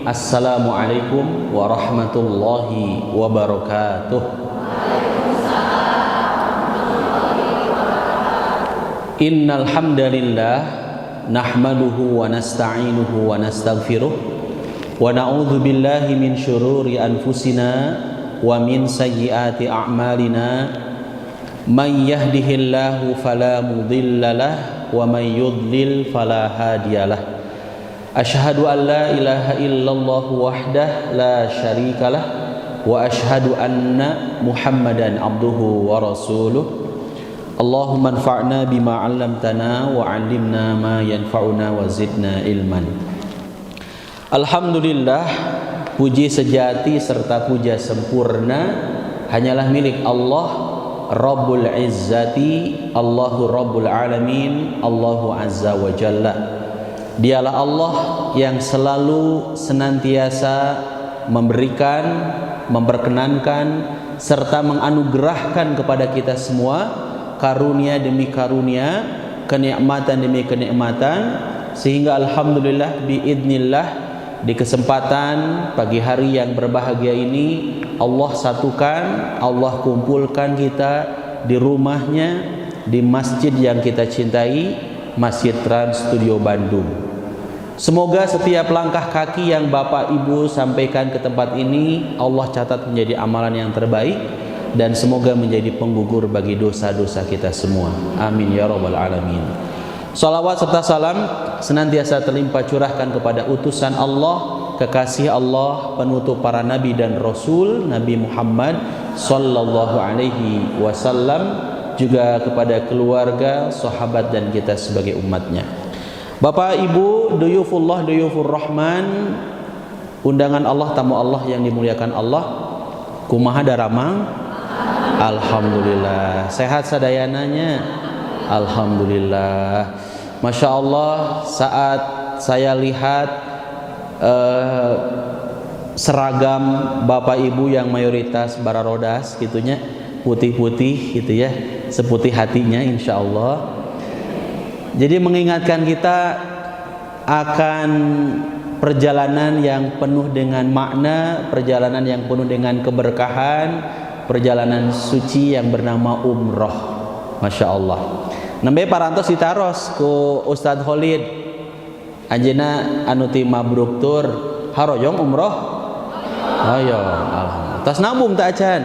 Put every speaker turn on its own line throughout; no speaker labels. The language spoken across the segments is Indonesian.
Assalamualaikum warahmatullahi wabarakatuh. Innal hamdalillah nahmaduhu wa nasta'inuhu wa nastaghfiruh wa na'udzu billahi min syururi anfusina wa min sayyiati a'malina. Man yahdihillahu fala mudhillalah wa man yudlil fala hadiyalah. Asyhadu an la ilaha illallah wahdah la syarikalah wa asyhadu anna Muhammadan abduhu wa rasuluh. Allahumma anfa'na bima 'allamtana wa 'allimna ma yanfa'una wa zidna ilman. Alhamdulillah, puji sejati serta puja sempurna hanyalah milik Allah Rabbul Izzati, Allahu Rabbul Alamin, Allahu Azza wa Jalla. Dialah Allah yang selalu senantiasa memberikan, memperkenankan, serta menganugerahkan kepada kita semua karunia demi karunia, kenikmatan demi kenikmatan, sehingga alhamdulillah biidznillah di kesempatan pagi hari yang berbahagia ini Allah satukan, Allah kumpulkan kita di rumahnya, di masjid yang kita cintai, Masjid Trans Studio Bandung. Semoga setiap langkah kaki yang Bapak Ibu sampaikan ke tempat ini Allah catat menjadi amalan yang terbaik, dan semoga menjadi penggugur bagi dosa-dosa kita semua. Amin ya rabbal alamin. Salawat serta salam senantiasa terlimpah curahkan kepada utusan Allah, kekasih Allah, penutup para nabi dan rasul, Nabi Muhammad sallallahu alaihi wasallam, juga kepada keluarga, sahabat, dan kita sebagai umatnya. Bapak Ibu, duyufullah, duyufur rahman, undangan Allah, tamu Allah yang dimuliakan Allah, kumaha daramang? Alhamdulillah. Sehat sadayananya? Alhamdulillah. Masya Allah, saat saya lihat seragam Bapak Ibu yang mayoritas bararodas gitunya, putih-putih gitu ya, seputih hatinya insya Allah. Jadi mengingatkan kita akan perjalanan yang penuh dengan makna, perjalanan yang penuh dengan keberkahan, perjalanan suci yang bernama umroh. Masya Allah. Namanya parantos ditaros ku Ustadz Khalid, anjena anuti mabruk tur haroyong umroh. Ayo, alhamdulillah. Tas nabung tak acan.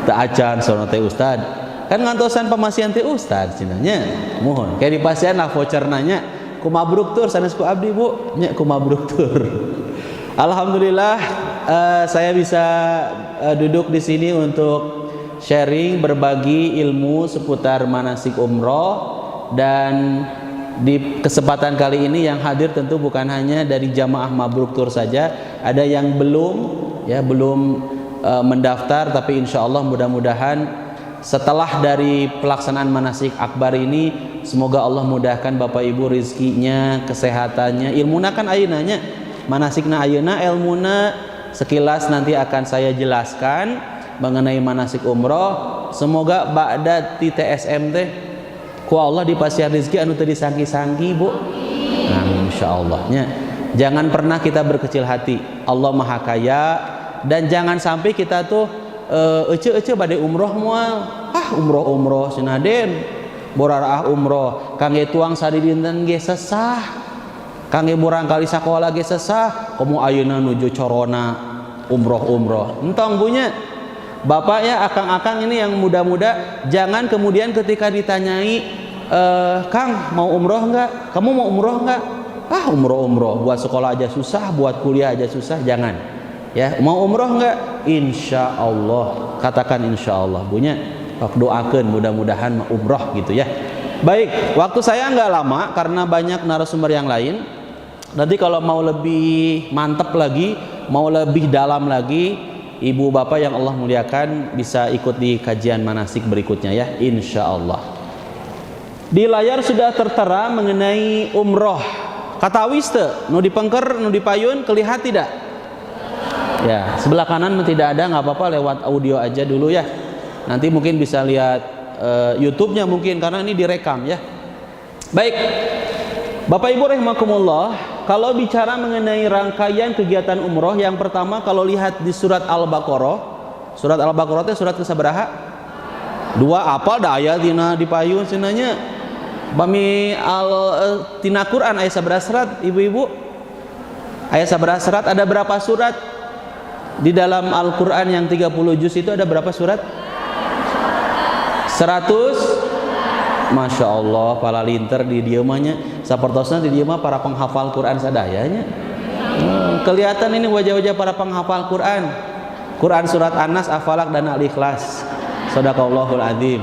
Tak acan sono teh Ustadz. Kan ngantosan pemasian teh Ustadz cenanya. Mohon kayak dipasian lah voucher nanya ku mabruk tur sanes ku abdi Bu nya ku mabruk tur. Alhamdulillah saya bisa duduk di sini untuk sharing, berbagi ilmu seputar manasik umroh. Dan di kesempatan kali ini yang hadir tentu bukan hanya dari jamaah mabruk tur saja, ada yang belum mendaftar, tapi insya Allah mudah-mudahan setelah dari pelaksanaan manasik akbar ini, semoga Allah mudahkan Bapak Ibu rizkinya, kesehatannya, ilmuna kan ayeunanya, manasikna ayeuna, ilmuna sekilas nanti akan saya jelaskan mengenai manasik umroh. Semoga ba'da ti TSM teh ku Allah dipasihan rizki anu teu disangki-sangki Bu. Amin insyaallah nya. Jangan pernah kita berkecil hati. Allah Maha Kaya, dan jangan sampai kita tuh ece bade umroh moal, umroh sinaden boraraah umroh kangge tuang sadi dinten ge sesah, kangge burang kali sakola ge sesah, komo ayeuna nuju corona umroh entong punya Bapak ya, akang-akang ini yang muda-muda, jangan kemudian ketika ditanyai Kang mau umroh enggak, kamu mau umroh enggak, umroh buat sekolah aja susah, buat kuliah aja susah, jangan ya. Mau umroh enggak? Insya Allah, katakan insya Allah punya, doakan mudah-mudahan umroh gitu ya. Baik, waktu saya enggak lama karena banyak narasumber yang lain. Nanti kalau mau lebih mantap lagi, mau lebih dalam lagi, ibu bapak yang Allah muliakan bisa ikut di kajian manasik berikutnya ya, insya Allah. Di layar sudah tertera mengenai umroh. Kata awis teu, nu dipengker, nu dipayun, kelihat tidak? Ya, sebelah kanan tidak ada, nggak apa-apa, lewat audio aja dulu ya. Nanti mungkin bisa lihat YouTube-nya mungkin, karena ini direkam ya. Baik, Bapak Ibu rahimakumullah, kalau bicara mengenai rangkaian kegiatan umroh, yang pertama kalau lihat di surat Al-Baqarah, surat Al-Baqarah itu surat kesabaraha? 2, apal da aya tina dipayun cenanya. Bami tina Quran ayat sabaraha surat, ibu-ibu? Ayat sabaraha surat, ada berapa surat? Di dalam Al-Quran yang 30 juz itu ada berapa surat? 100. Masya Allah, pala linter di diemanya sapertosna di diema para penghafal Quran sadayanya. Kelihatan ini wajah-wajah para penghafal Quran. Quran surat An-Nas, Al-Falaq dan Al-Ikhlas. Shadaqallahul adzim.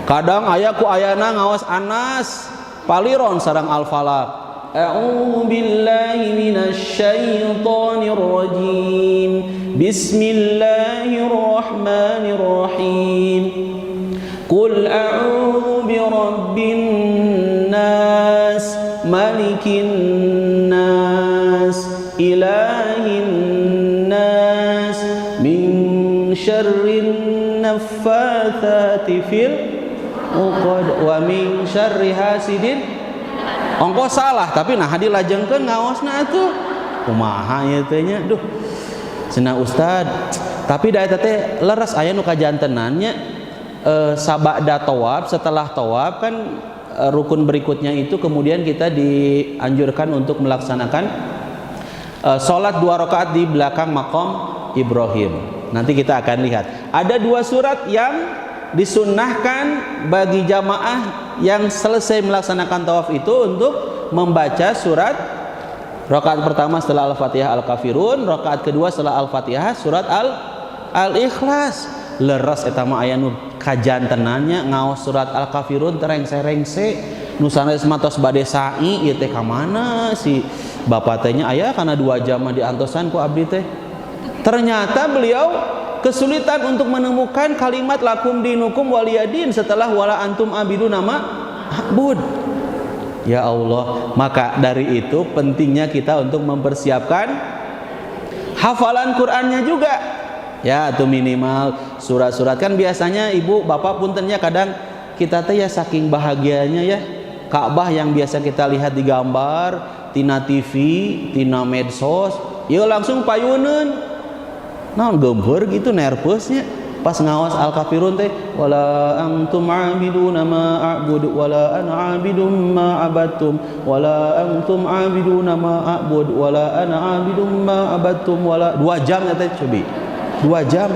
Kadang aya ku ayana ngawas An-Nas, paliron sareng Al-Falaq. A'udzu billahi minasy syaithanir rajim. Bismillahirrahmanirrahim. Qul a'udzu birabbin nas, malikin nas, ilahin nas, min syarrin naffatsati fil uqad wa min syarri hasidin. Ongko salah, tapi nah dilajengkeun ngaosna atuh. Kumaha ieu teh nya? Duh. Cenah Ustad, tapi da eta teh leres aya nu kajantenannya sabada tawaf, setelah tawaf kan rukun berikutnya itu kemudian kita dianjurkan untuk melaksanakan salat 2 rakaat di belakang maqam Ibrahim. Nanti kita akan lihat. Ada 2 surat yang disunnahkan bagi jamaah yang selesai melaksanakan tawaf itu untuk membaca surat. Rakaat pertama setelah Al-Fatihah Al-Kafirun, rakaat kedua setelah Al-Fatihah surat Al-Ikhlas. Leres eta mah aya nu kajantenannya ngaos surat Al-Kafirun terengse-rengse nu sanes matos bade sa'i ieu teh ka mana si bapak teh nya aya kana 2 jam diantosan ku abdi teh. Ternyata beliau kesulitan untuk menemukan kalimat lakum dinukum waliyadin setelah wala antum abidu nama abud. Ya Allah, maka dari itu pentingnya kita untuk mempersiapkan hafalan Qur'annya juga. Ya, itu minimal surat-surat. Kan biasanya ibu bapak puntennya kadang kita teh ya saking bahagianya ya, Ka'bah yang biasa kita lihat di gambar, tina TV, tina medsos, ya langsung payuneun. Naon geumpeur gitu nerveusnya pas ngawas Al-Kafirun teh, wala antum aabiduna ma a'budu wala ana aabidum ma abattum wala antum aabiduna ma a'bud wala ana aabidum ma abattum wala 2 jam teh cobi 2 jam.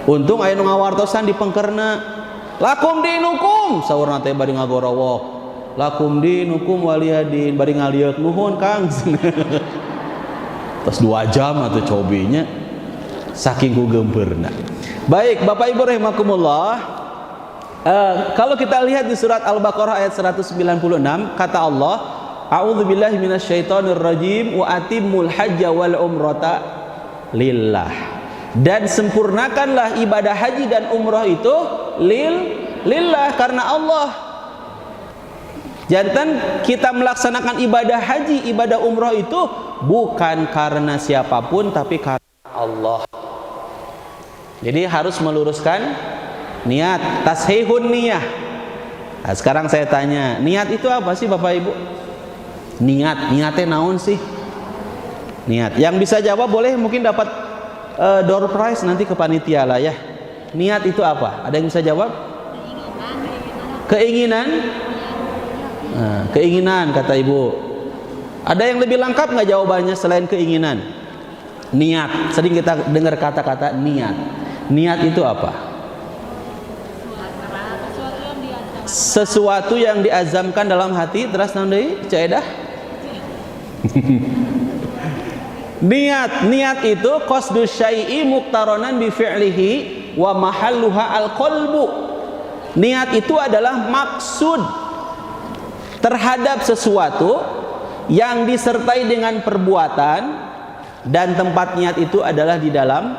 Untung aya nu ngawartosan di pengkerna lakum dinukum saurna teh bari ngagorowok lakum dinukum waliyadin bari ngalieukeun nuhun Kang. Terus 2 jam atau cobinya saking ku gembeurna. Baik, Bapak Ibu rahimakumullah, kalau kita lihat di surat Al-Baqarah ayat 196 kata Allah, a'udzubillahi minasyaitonir rajim wa atimmul hajja wal umrata lillah. Dan sempurnakanlah ibadah haji dan umrah itu lillah, karena Allah. Jantan kita melaksanakan ibadah haji, ibadah umrah itu bukan karena siapapun tapi karena Allah. Jadi harus meluruskan niat, tashihun niyah. Nah, sekarang saya tanya, niat itu apa sih Bapak Ibu? Niatnya naon sih? Niat. Yang bisa jawab boleh mungkin dapat door prize nanti ke panitia lah ya. Niat itu apa? Ada yang bisa jawab? Keinginan. Nah, keinginan kata Ibu. Ada yang lebih lengkap nggak jawabannya selain keinginan? Niat. Sering kita dengar kata-kata niat. Niat itu apa? Sesuatu yang diazamkan dalam hati. Terus nanti Caedah. Niat itu qasdu syai'i muqtaronan bi fi'lihi wa mahalluha al-qalbu. Niat itu adalah maksud terhadap sesuatu yang disertai dengan perbuatan, dan tempat niat itu adalah di dalam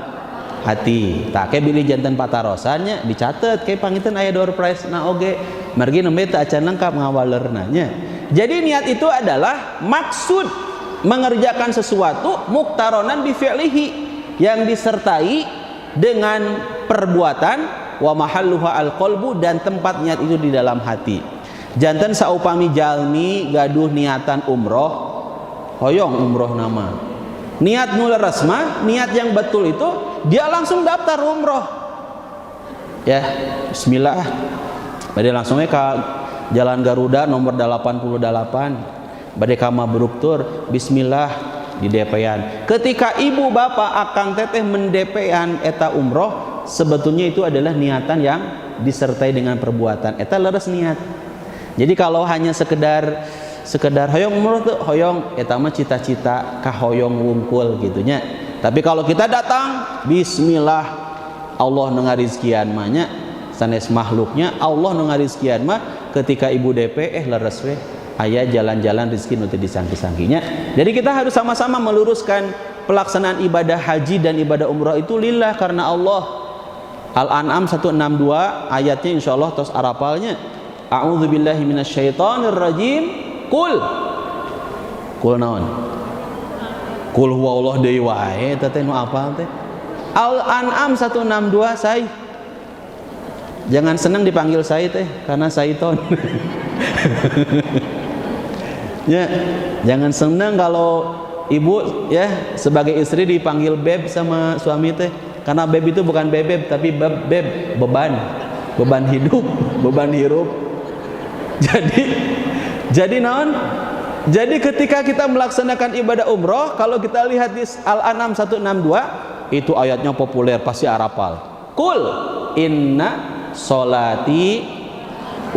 hati. Tak kayak pilih jantan patarosannya dicatat kayak pangitan aya door prize na oge margi nembe teu acan lengkap ngawalernanya. Jadi niat itu adalah maksud mengerjakan sesuatu muktaronan bi fi'lihi yang disertai dengan perbuatan wa mahalluha al-qalbu dan tempat niat itu di dalam hati. Jantan saupami jalmi gaduh niatan umroh hoyong umroh nama niat nu leres mah niat yang betul itu dia langsung daftar umroh ya bismillah bade langsung ke Jalan Garuda nomor 88 bade ka mabruk tur bismillah di DP-an. Ketika ibu bapak akang teteh mendepean eta umroh sebetulnya itu adalah niatan yang disertai dengan perbuatan eta leres niat. Jadi kalau hanya sekedar hoyong umroh tuh hoyong eta mah cita-cita ka hoyong wungkul gitunya. Tapi kalau kita datang bismillah Allah nu ngarizkian mah nya sanes makhluknya Allah nu ngarizkian mah ketika ibu DP leres we aya jalan-jalan rezeki nu teu disangki-sangkinya. Jadi kita harus sama-sama meluruskan pelaksanaan ibadah haji dan ibadah umrah itu lillah karena Allah. Al-An'am 162 ayatnya insyaallah tos arapalnya. A'udzubillahi minasyaitonirrajim. Kul naon? Kul huwallahu deui wae teh nu apal teh. Al-An'am 162 say. Jangan senang dipanggil say teh karena syaiton. Ya, jangan senang kalau ibu ya sebagai istri dipanggil beb sama suami teh karena beb itu bukan bebeb tapi beb beban hidup, beban hirup. Jadi naon? Jadi ketika kita melaksanakan ibadah umroh, kalau kita lihat di Al-An'am 162 itu ayatnya populer pasti arapal. Kul inna sholati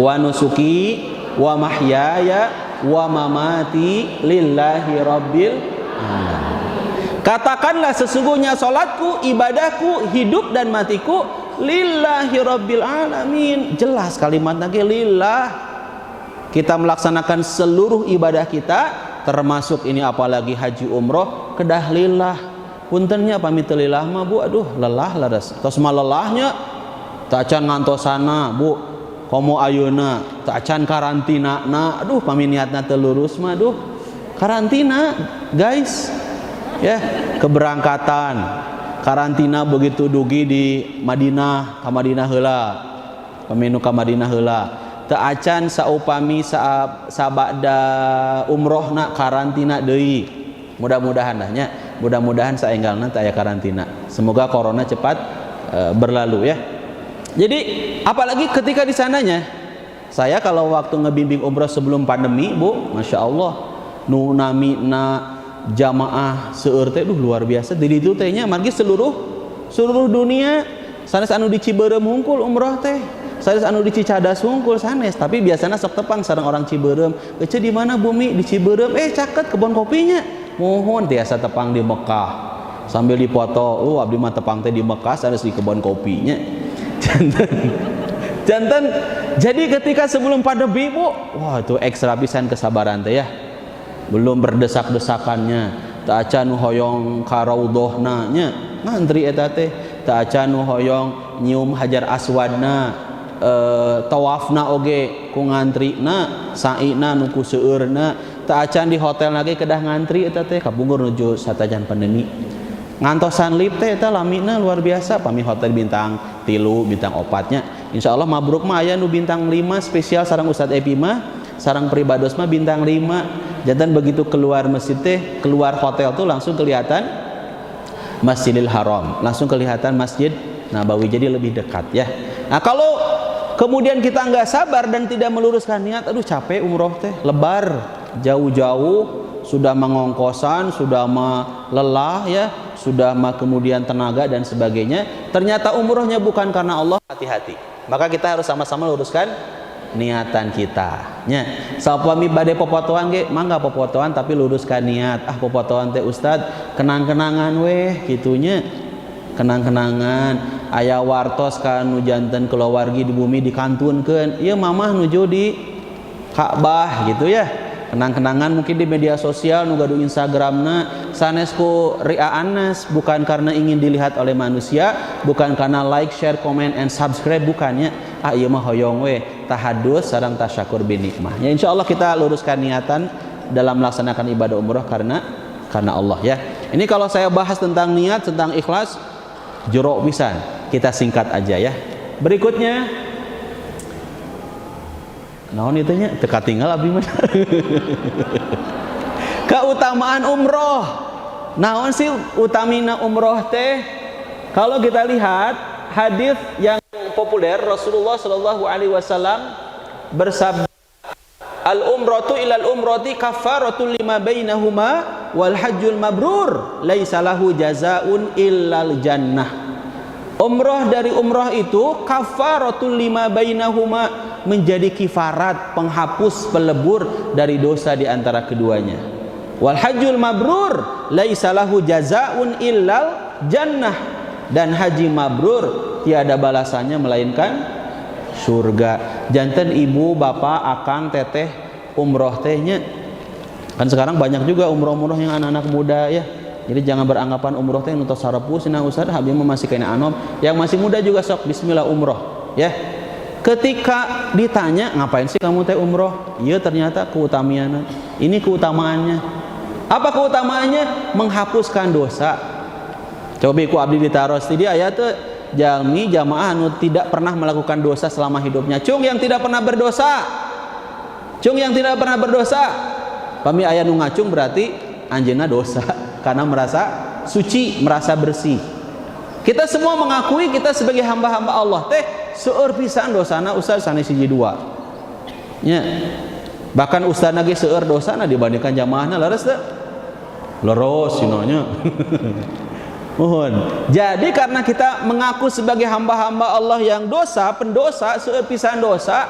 wa nusuki wa mahyaya wa mamati lillahi rabbil alamin. Katakanlah sesungguhnya salatku, ibadahku, hidup dan matiku lillahi rabbil alamin. Jelas kalimat lagi lillah. Kita melaksanakan seluruh ibadah kita termasuk ini apalagi haji umroh kedah lillah. Puntennya pamit lillah mah Bu, aduh lelah leres. Tos mah lelahnya tak can ngantosana Bu. Komo ayeuna tak can karantina na aduh paminiatna teu lurus mah aduh karantina guys ya keberangkatan karantina begitu dugi di Madinah ka Madinah heula paminu ka Madinah heula teu acan saupami sabada umrohna karantina deui mudah-mudahan dah nya mudah-mudahan saenggalna teu aya karantina semoga corona cepat berlalu ya. Jadi apalagi ketika di sananya saya kalau waktu ngebimbing umrah sebelum pandemi Bu, Masya Allah nu nami na jamaah seueur teh luar biasa di ditu teh nya margi seluruh dunia sanes anu di Ciberem hungkul umrah teh sanes anu di Cicadas hungkul sanes tapi biasanya sok tepang sareng orang Ciberem ece di mana Bumi di Ciberem caket kebon kopinya mohon tiasa tepang di Mekah sambil dipoto abdi mah tepang teh di Mekah sanes di kebon kopinya jantan. Jadi ketika sebelum pandemi Bu, wah itu ekstra pisan kesabaran teh ya. Belum berdesak-desakannya, tak acan nu hoyong ka raudhahna nya ngantri eta teh, tak acan nu hoyong nyium hajar aswadna, tawafna oge ku ngantrina, saina nu ku seueurna, tak acan di hotel lagi kedah ngantri eta teh kabungkur nuju satajan pandemi. Ngantosan lip teh eta lamina luar biasa pami hotel bintang 3 bintang 4-nya insyaallah mabruk mah aya nu bintang 5 spesial sareng Ustadz Epi mah sareng pribados mah bintang 5 jantan begitu keluar masjid teh keluar hotel tuh langsung kelihatan Masjidil Haram langsung kelihatan Masjid Nabawi jadi lebih dekat ya. Nah kalau kemudian kita nggak sabar dan tidak meluruskan niat aduh capek umroh teh lebar jauh-jauh sudah mengongkosan sudah lelah ya sudah kemudian tenaga dan sebagainya ternyata umrohnya bukan karena Allah hati-hati maka kita harus sama-sama luruskan niatan kita nya saupami bade popotoan ge mangga popotoan tapi luruskan niat popotoan teh Ustad kenang-kenangan weh gitunya kenang-kenangan aya wartos ka nu janten keluargi di bumi dikantunkeun ieu mamah nuju di Ka'bah gitu ya kenang-kenangan mungkin di media sosial nu gaduh Instagramna sanes ku ria anas, bukan karena ingin dilihat oleh manusia, bukan karena like, share, comment, and subscribe, bukannya ieu mah hoyong we tahadus sareng tasyakur binikmah. Ya insyaallah kita luruskan niatan dalam melaksanakan ibadah umroh karena Allah ya. Ini kalau saya bahas tentang niat, tentang ikhlas, jero pisan. Kita singkat aja ya. Berikutnya naon itu nya teka tinggal abdi mah. Keutamaan umroh. Naon sih utamina umroh teh? Kalau kita lihat hadis yang populer, Rasulullah Shallallahu alaihi wasallam bersabda, al-umratu ilal umrati kafaratul lima bainahuma wal hajjul mabrur laisa lahu jazaun illal jannah. Umrah dari umrah itu kafaratul lima bainahuma, menjadi kifarat, penghapus, pelebur dari dosa di antara keduanya. Wal hajjul mabrur laisa lahu jazaun illal jannah, dan haji mabrur tiada balasannya melainkan surga. Janten ibu, bapak, akang, teteh umroh tehnya. Kan sekarang banyak juga umroh-umroh yang anak-anak muda ya. Jadi jangan beranggapan umroh teh nutos sarepus cenah ustaz, habis masih kena anom. Yang masih muda juga sok bismillah umroh ya. Ketika ditanya, ngapain sih kamu teh umroh? Iya, ternyata keutamaannya. Ini keutamaannya. Apa keutamaannya? Menghapuskan dosa. Coba ku abdi ditaros di aya teh jalmi jamaah anu tidak pernah melakukan dosa selama hidupnya. Cung yang tidak pernah berdosa. Cung yang tidak pernah berdosa. Pami aya nu ngacung berarti anjeunna dosa karena merasa suci, merasa bersih. Kita semua mengakui kita sebagai hamba-hamba Allah teh seueur pisan dosana ustaz sanes hiji dua. Nya. Bahkan ustaz ge seueur dosana dibandingkan jamaahna leres teh. Leres sinonya. Mohon. Jadi karena kita mengaku sebagai hamba-hamba Allah yang dosa, pendosa, seueur pisan dosa,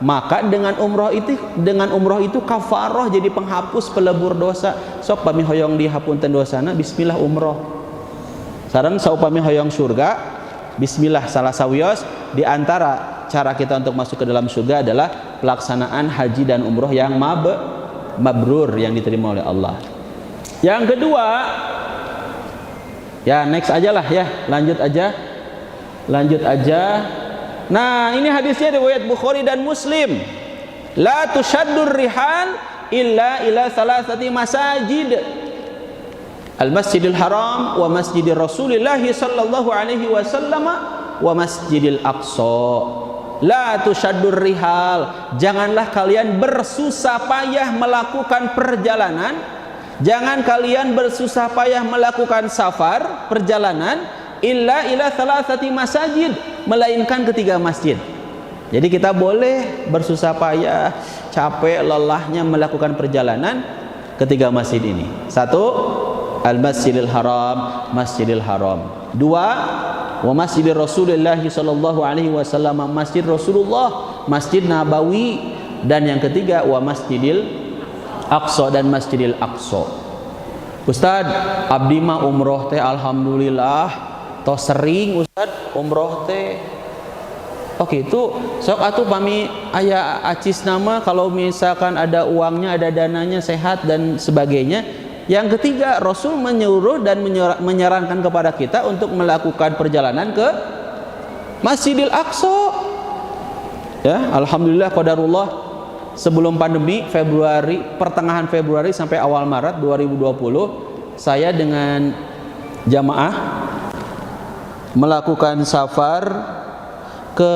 maka dengan umroh itu kafarah, jadi penghapus, pelebur dosa. Sok pami hoyong dihapunten dosana bismillah umroh. Sareng saupami hoyong surga bismillah. Salah sawios di antara cara kita untuk masuk ke dalam surga adalah pelaksanaan haji dan umroh yang mabrur, yang diterima oleh Allah. Yang kedua, ya next aja lah ya, lanjut aja. Nah, ini hadisnya riwayat Bukhari dan Muslim. La tushaddur rihal illa ila salasati masajid. Al-Masjidil Haram wa Masjidir Rasulillah sallallahu alaihi wasallam wa Masjidil Aqsa. La tushaddur rihal. Janganlah kalian bersusah payah melakukan perjalanan. Jangan kalian bersusah payah melakukan safar, perjalanan, illa ila salasati masajid, melainkan ketiga masjid. Jadi kita boleh bersusah payah, capek, lelahnya melakukan perjalanan ketiga masjid ini. Satu, Al-Masjidil Haram, Masjidil Haram. Dua, wa Masjidir Rasulullah sallallahu alaihi wasallam, Masjid Rasulullah, Masjid Nabawi. Dan yang ketiga, wa Masjidil Aqsa, dan Masjidil Aqsa. Ustaz, abdi mah umroh teh alhamdulillah toh sering Ustaz umroh teh. Oke, itu sok atuh pami aya acis nama kalau misalkan ada uangnya, ada dananya, sehat dan sebagainya. Yang ketiga, Rasul menyuruh dan menyarankan kepada kita untuk melakukan perjalanan ke Masjidil Aqsa. Ya, alhamdulillah qadarullah, sebelum pandemi pertengahan Februari sampai awal Maret 2020, saya dengan jamaah melakukan safar ke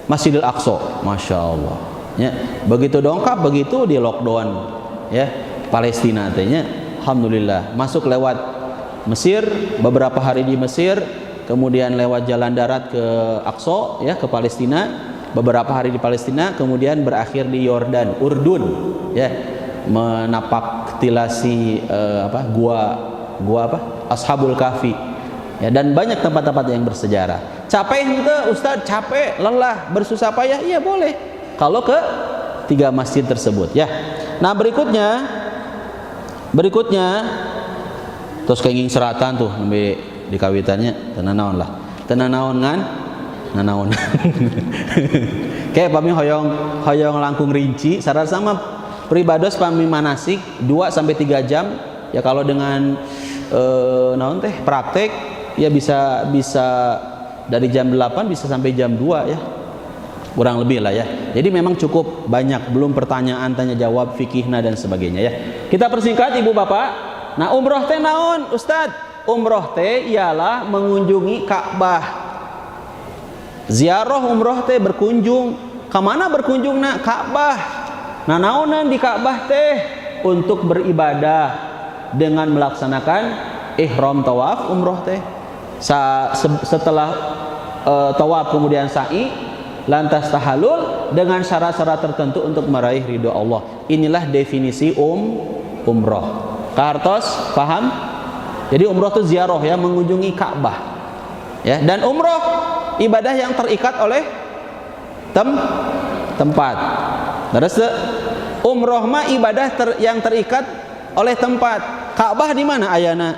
Masjidil Aqsa. Masya Allah ya, begitu dongkap, begitu di lockdown ya, Palestina artinya. Alhamdulillah masuk lewat Mesir, beberapa hari di Mesir, kemudian lewat jalan darat ke Aqsa ya, ke Palestina, beberapa hari di Palestina, kemudian berakhir di Yordan, Urdun ya, menapak tilasi gua Ashabul Kahfi ya, dan banyak tempat-tempat yang bersejarah. Capek ente Ustaz, capek, lelah, bersusah payah, iya boleh kalau ke tiga masjid tersebut ya. Nah, berikutnya terus kenging seratan tuh di kawitannya tenanaon lah, tenanaon ngan nanaon Kayak pami hoyong langkung rinci saran sama pribados pami manasik 2 sampai 3 jam ya. Kalau dengan naon teh praktek ya bisa dari jam 8 bisa sampai jam 2 ya, kurang lebih lah ya. Jadi memang cukup banyak, belum pertanyaan tanya jawab fikihna dan sebagainya ya. Kita persingkat ibu bapak. Nah umroh teh naon Ustadz? Umroh teh ialah mengunjungi Ka'bah. Ziarah umroh teh berkunjung. Kemana berkunjung nak? Ka'bah. Nah naonan di Ka'bah teh? Untuk beribadah dengan melaksanakan ihram tawaf umroh teh. Setelah tawaf kemudian sa'i, lantas tahallul dengan syarat-syarat tertentu untuk meraih ridho Allah. Inilah definisi umroh. Kartos paham? Jadi umroh itu ziarah ya, mengunjungi Ka'bah. Ya, dan umroh ibadah yang terikat oleh tempat. Terus umroh mah ibadah yang terikat oleh tempat. Ka'bah di mana ayana?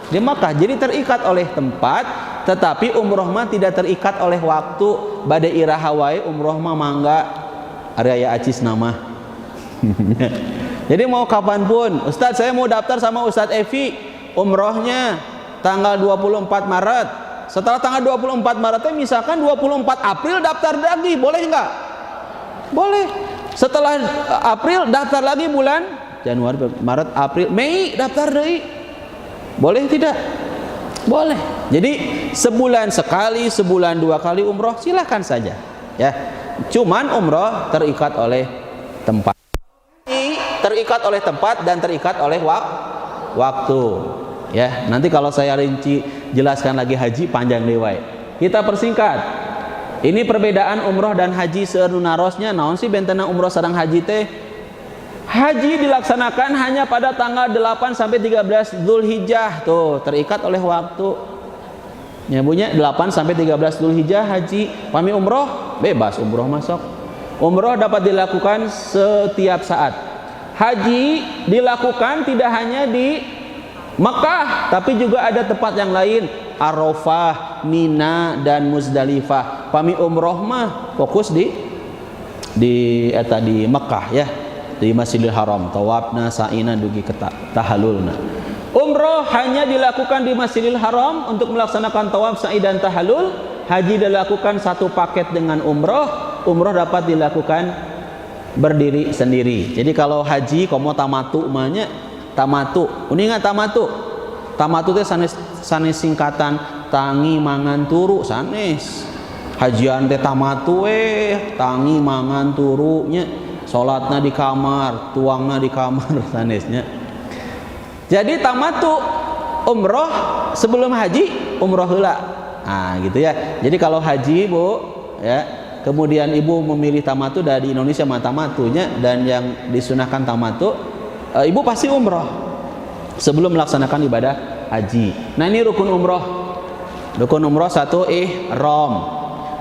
Di Makkah. Jadi terikat oleh tempat, tetapi umroh mah tidak terikat oleh waktu. Bade iraha wae umroh mah mangga area acis nama. Jadi mau kapanpun, Ustadz saya mau daftar sama Ustadz Evi, umrohnya tanggal 24 Maret. Setelah tanggal 24 Maretnya misalkan 24 April daftar lagi, boleh nggak? Boleh. Setelah April daftar lagi bulan Januari, Maret, April, Mei daftar lagi. Boleh tidak? Boleh. Jadi sebulan sekali, sebulan 2 kali umroh silahkan saja ya. Cuman umroh terikat oleh tempat. Terikat oleh tempat dan terikat oleh waktu. Ya, nanti kalau saya rinci jelaskan lagi haji panjang dewai. Kita persingkat. Ini perbedaan umroh dan haji seunarosnya. Naon sih bentena umroh sareng haji teh? Haji dilaksanakan hanya pada tanggal 8 sampai 13 Zulhijjah. Tuh, terikat oleh waktu. Ya punya 8 sampai 13 Zulhijjah haji. Pami umroh bebas umroh masuk. Umroh dapat dilakukan setiap saat. Haji dilakukan tidak hanya di Mekah, tapi juga ada tempat yang lain, Arafah, Mina dan Muzdalifah. Pami umroh mah fokus di Mekah ya, di Masjidil Haram, tawafna, sa'ina, dugi tahallulna. Umroh hanya dilakukan di Masjidil Haram untuk melaksanakan tawaf, sa'i dan tahallul. Haji dilakukan satu paket dengan umroh. Umroh dapat dilakukan berdiri sendiri. Jadi kalau haji komo tamatu mahnya tamatu, uningat tamatu. Tamatu teh sanes singkatan tangi mangan turu sanes. Hajian teh tamatu tangi mangan turunya. Salatna di kamar, tuangna di kamar sanesnya. Jadi tamatu umroh sebelum haji umroh heula. Nah, gitu ya. Jadi kalau haji, Bu, ya, kemudian ibu memilih tamatu dari Indonesia mah tamatunya dan yang disunahkan tamatu, ibu pasti umroh sebelum melaksanakan ibadah haji. Nah ini rukun umroh. Rukun umroh 1 ihram,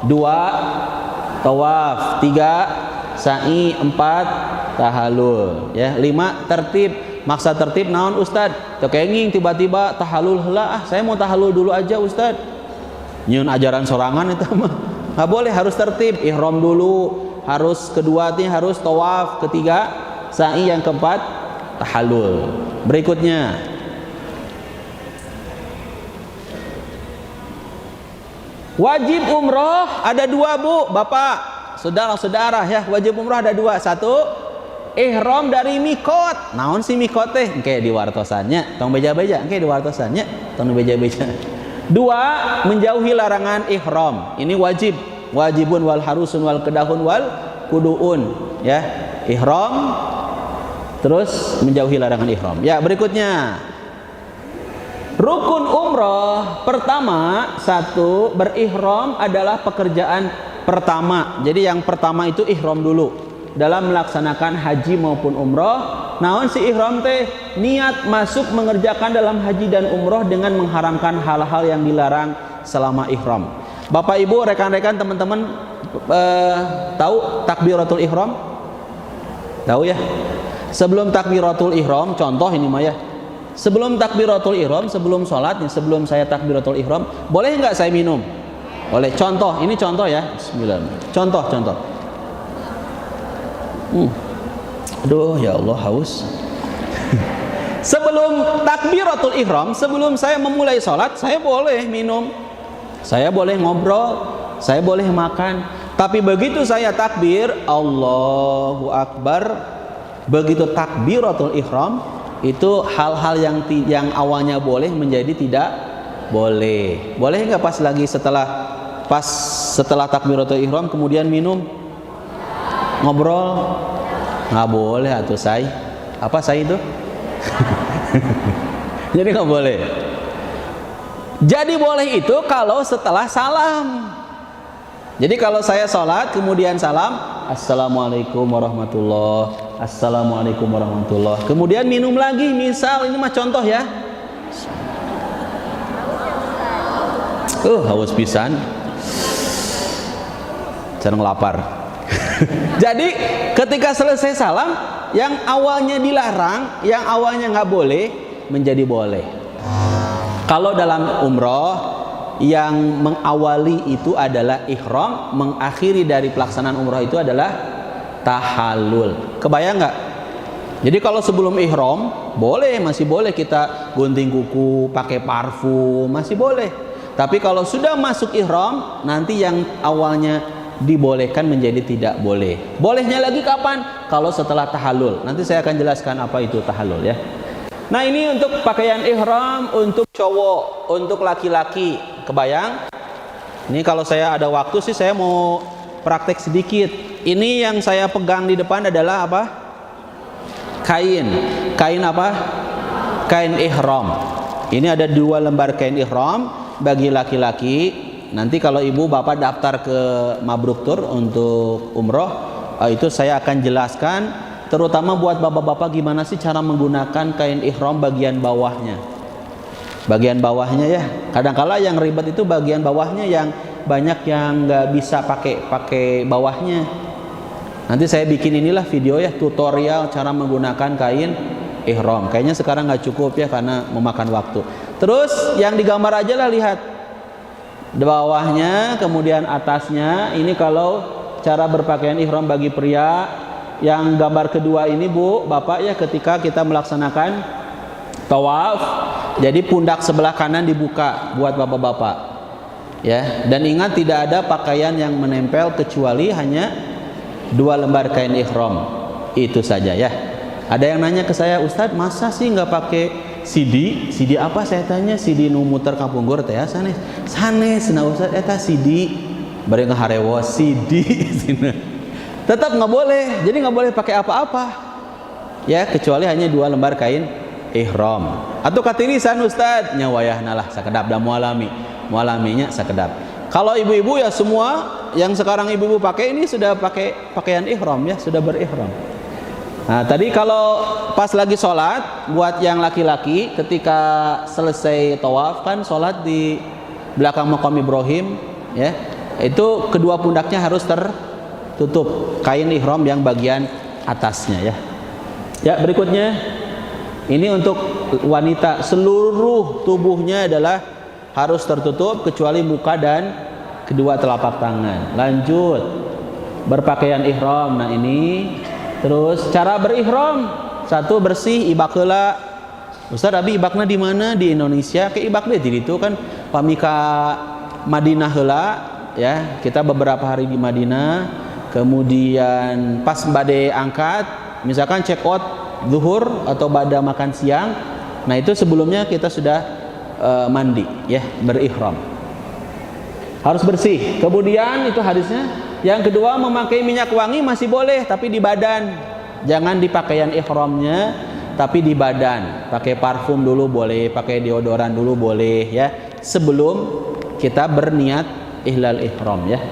2 tawaf, 3 sa'i, 4 tahallul, ya, 5 tertib. Maksa tertib naon Ustad? Tekenging tiba-tiba tahallul heula, saya mau tahallul dulu aja Ustad. Nyieun ajaran sorangan itu mah. Nggak boleh, harus tertib. Ihram dulu, harus kedua harus tawaf, ketiga sa'i, yang keempat tahallul. Berikutnya wajib umroh ada 2, Bu, Bapak, saudara-saudara ya. Wajib umroh ada 2. 1 ihram dari mikot. Naon si mikot teh? Engke di wartosannya tong beja-beja, engke di wartosannya tong beja-beja. 2 menjauhi larangan ihram. Ini wajib. Wajibun wal harusun wal kedahun wal kuduun, ya. Ihram terus menjauhi larangan ihram. Ya, berikutnya rukun umroh pertama, 1 berihram adalah pekerjaan pertama. Jadi yang pertama itu ihram dulu dalam melaksanakan haji maupun umroh. Naon si ihram teh? Niat masuk mengerjakan dalam haji dan umroh dengan mengharamkan hal-hal yang dilarang selama ihram. Bapak Ibu, rekan-rekan, teman-teman, tahu takbiratul ihram? Tahu ya? Sebelum takbiratul ihram, contoh ini mah ya. Sebelum takbiratul ihram, sebelum sholat, sebelum saya takbiratul ihram, boleh nggak saya minum? Boleh. Contoh, ini contoh ya. Bismillah. Contoh. Aduh ya Allah haus. Sebelum takbiratul ihram, sebelum saya memulai sholat, saya boleh minum, saya boleh ngobrol, saya boleh makan. Tapi begitu saya takbir, Allahu Akbar, begitu takbiratul ihram, itu hal-hal yang awalnya boleh menjadi tidak boleh. Boleh nggak pas setelah takbiratul ihram kemudian minum, ngobrol? Nggak boleh atuh say. Apa say itu? Jadi nggak boleh. Jadi boleh itu kalau setelah salam. Jadi kalau saya sholat kemudian salam, assalamualaikum warahmatullah, assalamualaikum warahmatullah. Kemudian minum lagi, misal ini mah contoh ya. Haus pisan. Seneng lapar. Jadi ketika selesai salam, yang awalnya dilarang, yang awalnya nggak boleh, menjadi boleh. Kalau dalam umroh, yang mengawali itu adalah ihram, mengakhiri dari pelaksanaan umroh itu adalah tahallul. Kebayang nggak? Jadi kalau sebelum ihram, boleh, masih boleh kita gunting kuku, pakai parfum, masih boleh. Tapi kalau sudah masuk ihram, nanti yang awalnya dibolehkan menjadi tidak boleh. Bolehnya lagi kapan? Kalau setelah tahallul. Nanti saya akan jelaskan apa itu tahallul ya. Nah ini untuk pakaian ihram untuk cowok, untuk laki-laki. Kebayang? Ini kalau saya ada waktu sih saya mau praktek sedikit. Ini yang saya pegang di depan adalah apa? Kain. Kain apa? Kain ihram. Ini ada 2 lembar kain ihram bagi laki-laki. Nanti kalau ibu bapak daftar ke Mabruk Tour untuk umroh, itu saya akan jelaskan, terutama buat bapak-bapak gimana sih cara menggunakan kain ihram bagian bawahnya. Bagian bawahnya ya, kadang-kala yang ribet itu bagian bawahnya, yang banyak yang nggak bisa pakai bawahnya. Nanti saya bikin inilah video ya, tutorial cara menggunakan kain ihram. Kayaknya sekarang nggak cukup ya karena memakan waktu. Terus yang digambar aja lah, lihat di bawahnya, kemudian atasnya. Ini kalau cara berpakaian ihram bagi pria. Yang gambar kedua ini bu, bapak ya, ketika kita melaksanakan tawaf, jadi pundak sebelah kanan dibuka buat bapak-bapak ya. Dan ingat, tidak ada pakaian yang menempel kecuali hanya 2 lembar kain ihram, itu saja ya. Ada yang nanya ke saya, Ustadz masa sih nggak pakai CD? CD apa? Saya tanya, CD nu muter kapunggur teh ya, sanes nah Ustadz eta CD bari ngaharewo CD tetap nggak boleh. Jadi nggak boleh pakai apa-apa ya, kecuali hanya 2 lembar kain ihram. Atau katirisan Ustadz nyawayahna lah sakedap da mualaminya sakedap. Kalau ibu-ibu ya semua yang sekarang ibu-ibu pakai ini sudah pakai pakaian ihram ya, sudah berihram. Nah tadi kalau pas lagi sholat, buat yang laki-laki ketika selesai tawaf kan sholat di belakang makam Ibrahim ya, itu kedua pundaknya harus tertutup kain ihram yang bagian atasnya ya. Ya berikutnya, ini untuk wanita, seluruh tubuhnya adalah harus tertutup kecuali muka dan kedua telapak tangan. Lanjut, berpakaian ihram. Nah ini terus cara berihram. 1, bersih, ibak heula. Ustaz abi ibakna di mana? Di Indonesia ke ibak deh. Jadi itu kan pamika Madinah heula ya. Kita beberapa hari di Madinah, kemudian pas bade angkat, misalkan check out zuhur atau pada makan siang, nah itu sebelumnya kita sudah mandi ya, berihram, harus bersih. Kemudian itu hadisnya. Yang kedua, memakai minyak wangi masih boleh, tapi di badan, jangan di pakaian ihramnya, tapi di badan. Pakai parfum dulu boleh, pakai deodoran dulu boleh ya, sebelum kita berniat ihlal ihram ya.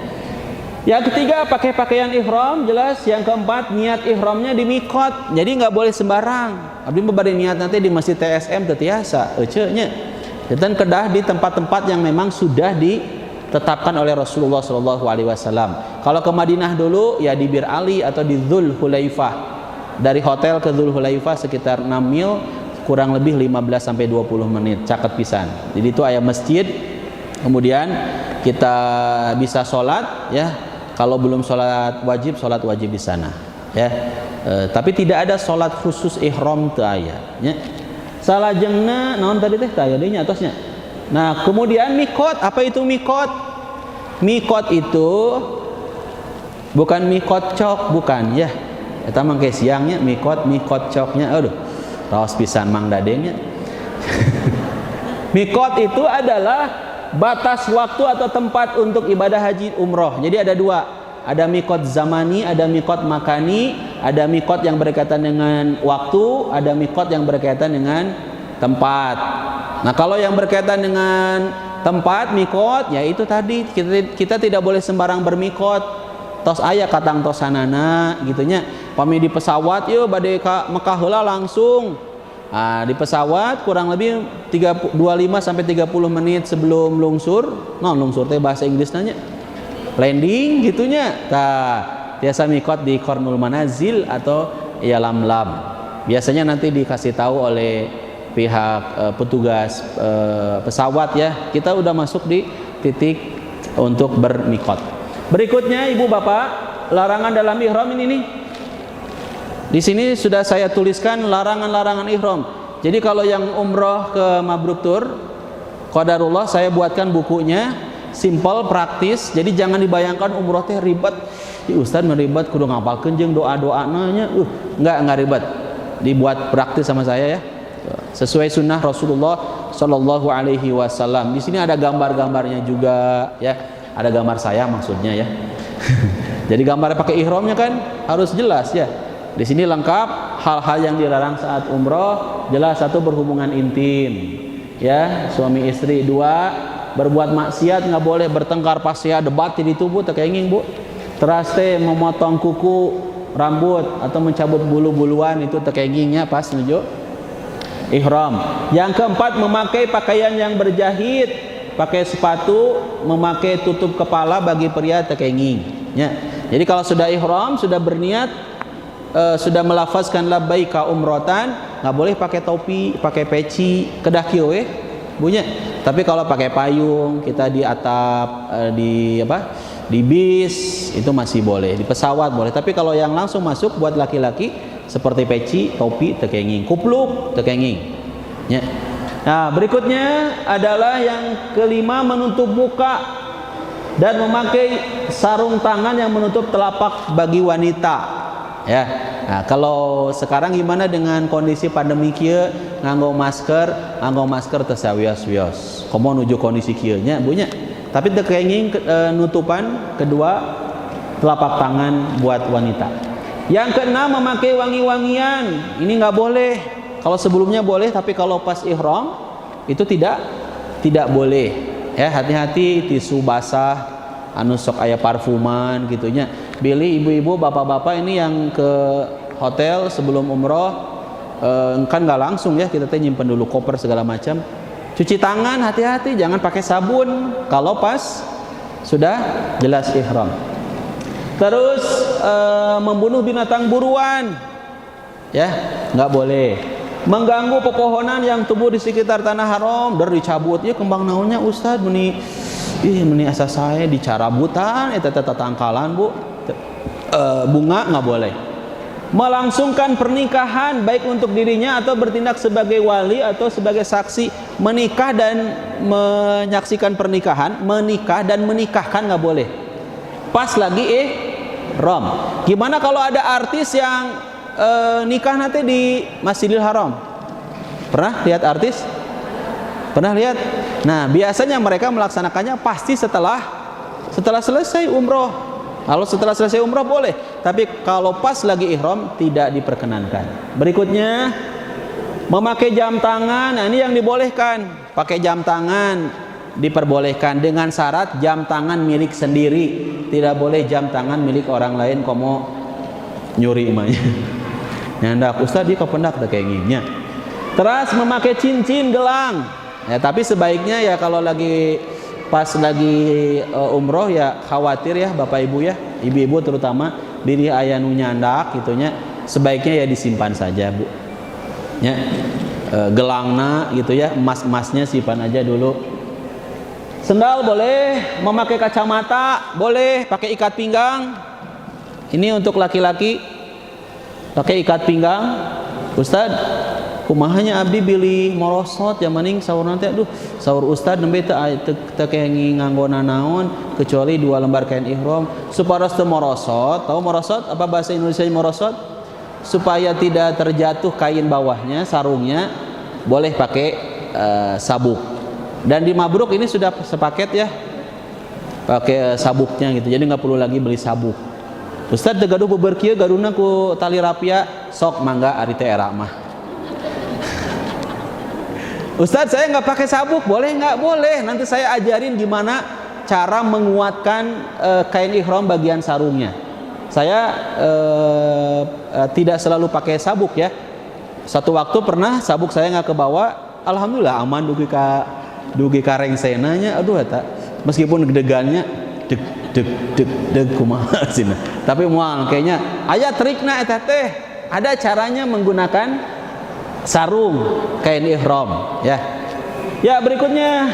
Yang ketiga, pakai pakaian ihram, jelas. Yang keempat, niat ihramnya di mikot, jadi nggak boleh sembarang. Abdi memberi niat nanti di masjid TSM tetiasa, ecenya. Dan kedah di tempat-tempat yang memang sudah ditetapkan oleh Rasulullah SAW. Kalau ke Madinah dulu, ya di Bir Ali atau di Dzul Hulaifah. Dari hotel ke Dzul Hulaifah sekitar 6 mil, kurang lebih 15-20 menit, caket pisan. Jadi itu aya masjid, kemudian kita bisa sholat ya. Kalau belum sholat wajib di sana ya. Tapi tidak ada salat khusus ihram teu aya nya. Salajengna naon tadi teh aya deui nya atosnya. Nah, kemudian mikot, apa itu mikot? Mikot itu bukan mikot cok, bukan ya. Eta mangke siangnya mikot coknya. Aduh, raos pisan Mang Dadengnya. Mikot itu adalah batas waktu atau tempat untuk ibadah haji umroh. Jadi ada dua. Ada mikot zamani, ada mikot makani, ada mikot yang berkaitan dengan waktu, ada mikot yang berkaitan dengan tempat. Nah, kalau yang berkaitan dengan tempat mikot, ya itu tadi kita tidak boleh sembarang bermikot. Tos aya katang tosanana gitunya. Pami di pesawat yuk bade ka Mekah heula langsung. Nah, di pesawat kurang lebih 25 sampai 30 menit sebelum lungsur. Lungsur teh bahasa Inggris nanya. Landing gitunya. Biasa mikot di Kornul Manazil atau ya Lamlam. Biasanya nanti dikasih tahu oleh pihak petugas pesawat ya. Kita udah masuk di titik untuk bermikot. Berikutnya Ibu Bapak, larangan dalam ihram ini nih. Di sini sudah saya tuliskan larangan-larangan ihram. Jadi kalau yang umroh ke Mabruk Tour, qadarullah saya buatkan bukunya, simple, praktis. Jadi jangan dibayangkan umroh teh ribet. Ustaz meribet kudu ngapalkeun jeung doa-doa nanya. Enggak ribet. Dibuat praktis sama saya ya. Sesuai sunnah Rasulullah Shallallahu Alaihi Wasallam. Di sini ada gambar-gambarnya juga ya. Ada gambar saya maksudnya ya. Jadi gambar pakai ihramnya kan harus jelas ya. Di sini lengkap hal-hal yang dilarang saat umroh, jelas. Satu, berhubungan intim, ya suami istri. Dua, berbuat maksiat nggak boleh, bertengkar pas ya debat di tubuh terkenging Bu. Teras teh memotong kuku rambut atau mencabut bulu-buluan itu terkengingnya pas menuju ihram. Yang keempat, memakai pakaian yang berjahit, pakai sepatu, memakai tutup kepala bagi pria terkenging. Ya. Jadi kalau sudah ihram, sudah berniat, sudah melafazkan labbaika umrotan, nggak boleh pakai topi, pakai peci, kedah kieu we bunya. Tapi kalau pakai payung, kita di atap, di bis itu masih boleh, di pesawat boleh. Tapi kalau yang langsung masuk buat laki-laki seperti peci, topi tekenging, kupluk tekenging. Ya. Nah, berikutnya adalah yang kelima, menutup muka dan memakai sarung tangan yang menutup telapak bagi wanita. Ya. Nah, kalau sekarang gimana dengan kondisi pandemi kieu, nganggo masker teu sawios-wios. Komo nuju kondisi kieu nya bunya. Tapi teu kenging nutupan kedua telapak tangan buat wanita. Yang keenam, memakai wangi-wangian. Ini nggak boleh. Kalau sebelumnya boleh, tapi kalau pas ihram itu tidak boleh. Ya, hati-hati tisu basah anu sok aya parfuman gitunya. Pilih ibu-ibu, bapak-bapak ini yang ke hotel sebelum umroh, kan nggak langsung ya, kita teh nyimpen dulu koper segala macam. Cuci tangan, hati-hati, jangan pakai sabun kalau pas sudah jelas ihram. Terus membunuh binatang buruan, ya nggak boleh. Mengganggu pepohonan yang tumbuh di sekitar tanah haram, dicabut ya kembang naonnya Ustadz, meni asa saya dicarabutan, eta tangkalan Bu. Bunga nggak boleh. Melangsungkan pernikahan baik untuk dirinya atau bertindak sebagai wali atau sebagai saksi, menikah dan menyaksikan pernikahan, menikah dan menikahkan nggak boleh. Pas lagi ihram. Gimana kalau ada artis yang nikah nanti di Masjidil Haram? Pernah lihat artis? Pernah lihat? Nah, biasanya mereka melaksanakannya pasti setelah selesai umroh. Kalau setelah selesai umroh boleh, tapi kalau pas lagi ihram tidak diperkenankan. Berikutnya, memakai jam tangan. Nah, ini yang dibolehkan. Pakai jam tangan diperbolehkan dengan syarat jam tangan milik sendiri. Tidak boleh jam tangan milik orang lain komo nyuri emangnya. Nyandak Ustaz dia kependak kayak gini. Terus memakai cincin gelang. Ya, tapi sebaiknya ya kalau pas lagi umroh ya khawatir ya Bapak Ibu ya, ibu-ibu terutama diri aya nu nyandak gitunya, sebaiknya ya disimpan saja Bu. Ya. Gelangna gitu ya, emas-emasnya simpan aja dulu. Sendal boleh, memakai kacamata boleh, pakai ikat pinggang. Ini untuk laki-laki. pakai ikat pinggang. Ustad, kumahanya abdi beli morosot yang mending sahur nanti. Aduh, sahur Ustad nembe teu kengi nganggona naon kecuali 2 lembar kain ihram supaya teu morosot. Tahu morosot apa bahasa Indonesia morosot? Supaya tidak terjatuh kain bawahnya, sarungnya, boleh pakai sabuk. Dan di Mabruk ini sudah sepaket ya, pakai sabuknya gitu, jadi nggak perlu lagi beli sabuk. Ustad teu gaduh beber kieu garuna ku tali rapia, sok mangga ari teh era mah. Ustad saya nggak pakai sabuk, boleh nggak? Boleh. Nanti saya ajarin gimana cara menguatkan kain ihram bagian sarungnya. Saya tidak selalu pakai sabuk ya. Satu waktu pernah sabuk saya nggak kebawa, alhamdulillah aman dugi kareng senanya. Aduh eta, meskipun gedegannya deg kumaha sih. Tapi moal kayaknya aya trikna eta teh. Ada caranya menggunakan sarung kain ihram ya. Ya, berikutnya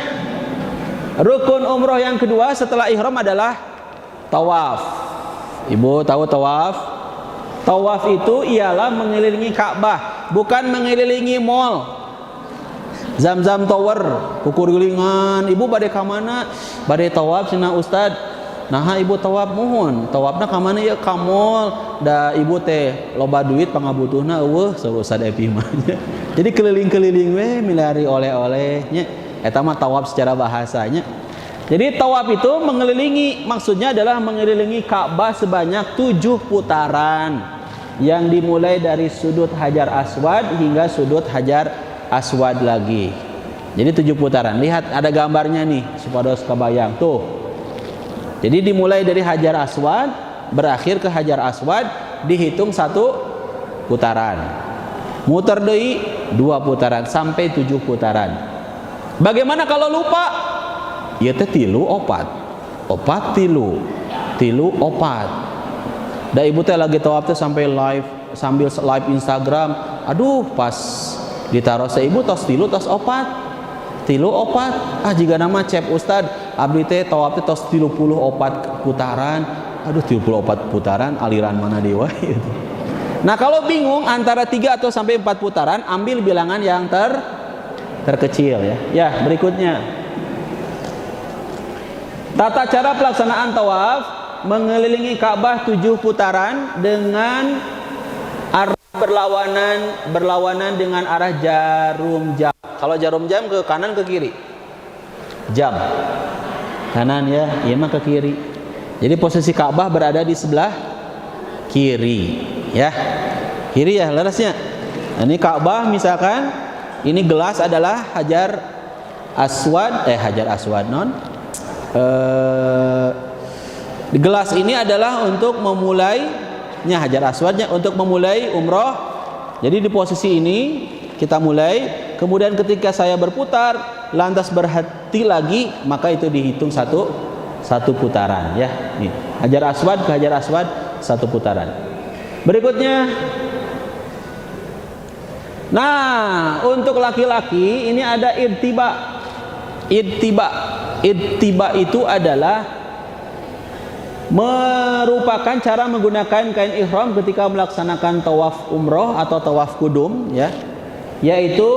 rukun umroh yang kedua setelah ihram adalah tawaf. Ibu tahu tawaf? Tawaf itu ialah mengelilingi Ka'bah, bukan mengelilingi mall. Zam-Zam Tower, kukuringan. Ibu bade ka mana? Bade tawaf cenah Ustad. Nah, ibu tawaf mohon. Tawafna ka mana ya? Ka mall. Da ibu teh loba duit pangabutuhna eueuh saur Ustad Epi mah. Jadi keliling-keliling we milari oleh-olehnya. Eta mah tawaf secara bahasanya. Jadi tawaf itu mengelilingi, maksudnya adalah mengelilingi Ka'bah sebanyak 7 putaran yang dimulai dari sudut Hajar Aswad hingga sudut Hajar Aswad lagi. Jadi 7 putaran. Lihat ada gambarnya nih, supados kabayang tuh. Jadi dimulai dari Hajar Aswad, berakhir ke Hajar Aswad, dihitung 1 putaran. Muter deui 2 putaran sampai 7 putaran. Bagaimana kalau lupa? Ya teh 3 opat. Opat 3. 3 opat. Da ibu teh lagi tawaf teh sampai live, sambil live Instagram. Aduh, pas ditaruh sa ibu tos 3 tos opat. 3 opat. Ah jiga nama cep Ustad, abdi teh tawaf teh tos 34 putaran. Aduh 34 putaran aliran mana dewa gitu. Nah, kalau bingung antara 3 atau sampai 4 putaran, ambil bilangan yang terkecil ya. Ya, berikutnya. Tata cara pelaksanaan tawaf mengelilingi Ka'bah 7 putaran dengan arah berlawanan dengan arah jarum jam. Kalau jarum jam ke kanan ke kiri? Jam. Kanan ya, iya mah ke kiri. Jadi posisi Ka'bah berada di sebelah kiri, ya. Kiri ya lerasnya. Nah, ini Ka'bah misalkan, ini gelas adalah Hajar Aswad non. Gelas ini adalah untuk memulainya Hajar Aswadnya untuk memulai umroh. Jadi di posisi ini kita mulai. Kemudian ketika saya berputar lantas berhenti lagi, maka itu dihitung satu putaran ya. Nih, Hajar Aswad ke Hajar Aswad 1 putaran. Berikutnya, nah untuk laki-laki ini ada irtiba. Ittiba itu adalah merupakan cara menggunakan kain ihram ketika melaksanakan tawaf umroh atau tawaf kudum ya, yaitu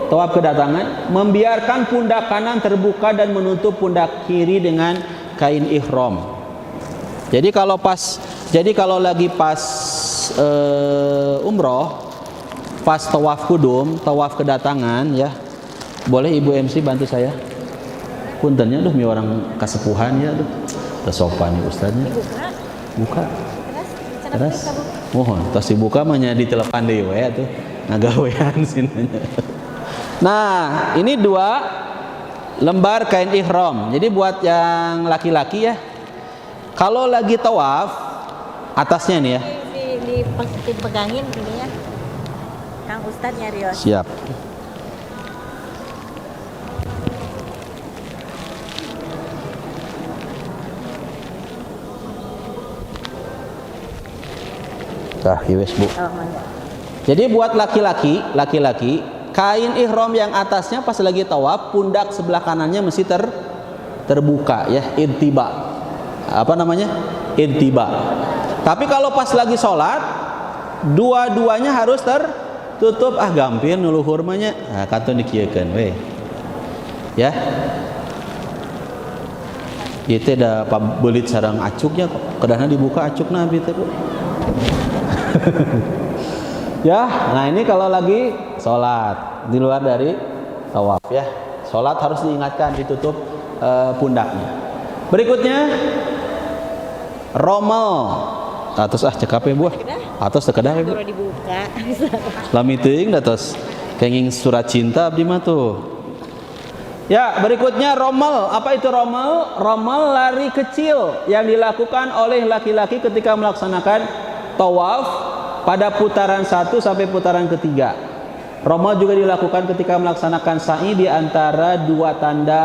tawaf kedatangan, membiarkan pundak kanan terbuka dan menutup pundak kiri dengan kain ihram. Jadi kalau lagi pas umroh, pas tawaf kudum, tawaf kedatangan ya, boleh Ibu MC bantu saya? Puntennya, mi orang kasepuhan ya, tersopan nih Ustaznya. Buka. Terus. Mohon, tos dibuka mah nya ditelepan deui we atuh. Ngagawean sinanya. Nah, ini 2 lembar kain ihram. Jadi buat yang laki-laki ya, kalau lagi tawaf, atasnya nih ya.
Dipegangin gini ya. Kang Ustadz nyarios.
Siap. Tah, iwes Bu. Jadi buat laki-laki, kain ihram yang atasnya pas lagi tawaf, pundak sebelah kanannya mesti terbuka ya, intiba. Apa namanya? Intiba. Tapi kalau pas lagi sholat, dua-duanya harus tertutup. Gampil nu luhur mah nya. Katun dikieukeun we. Ya. Ieu teh da pabeulit sareng acuknya kok. Kedahna dibuka acukna abi teh. Ya, nah ini kalau lagi sholat di luar dari tawaf ya. Sholat harus diingatkan ditutup pundaknya. Berikutnya rommel. Atos cekap buah. Atos sekedar ibu.
Dibuka.
Lami teuing datos kenging surat cinta abdi mah tuh. Ya, berikutnya rommel. Apa itu rommel? Rommel lari kecil yang dilakukan oleh laki-laki ketika melaksanakan tawaf pada putaran 1 sampai putaran ketiga. Rommel juga dilakukan ketika melaksanakan sa'i di antara dua tanda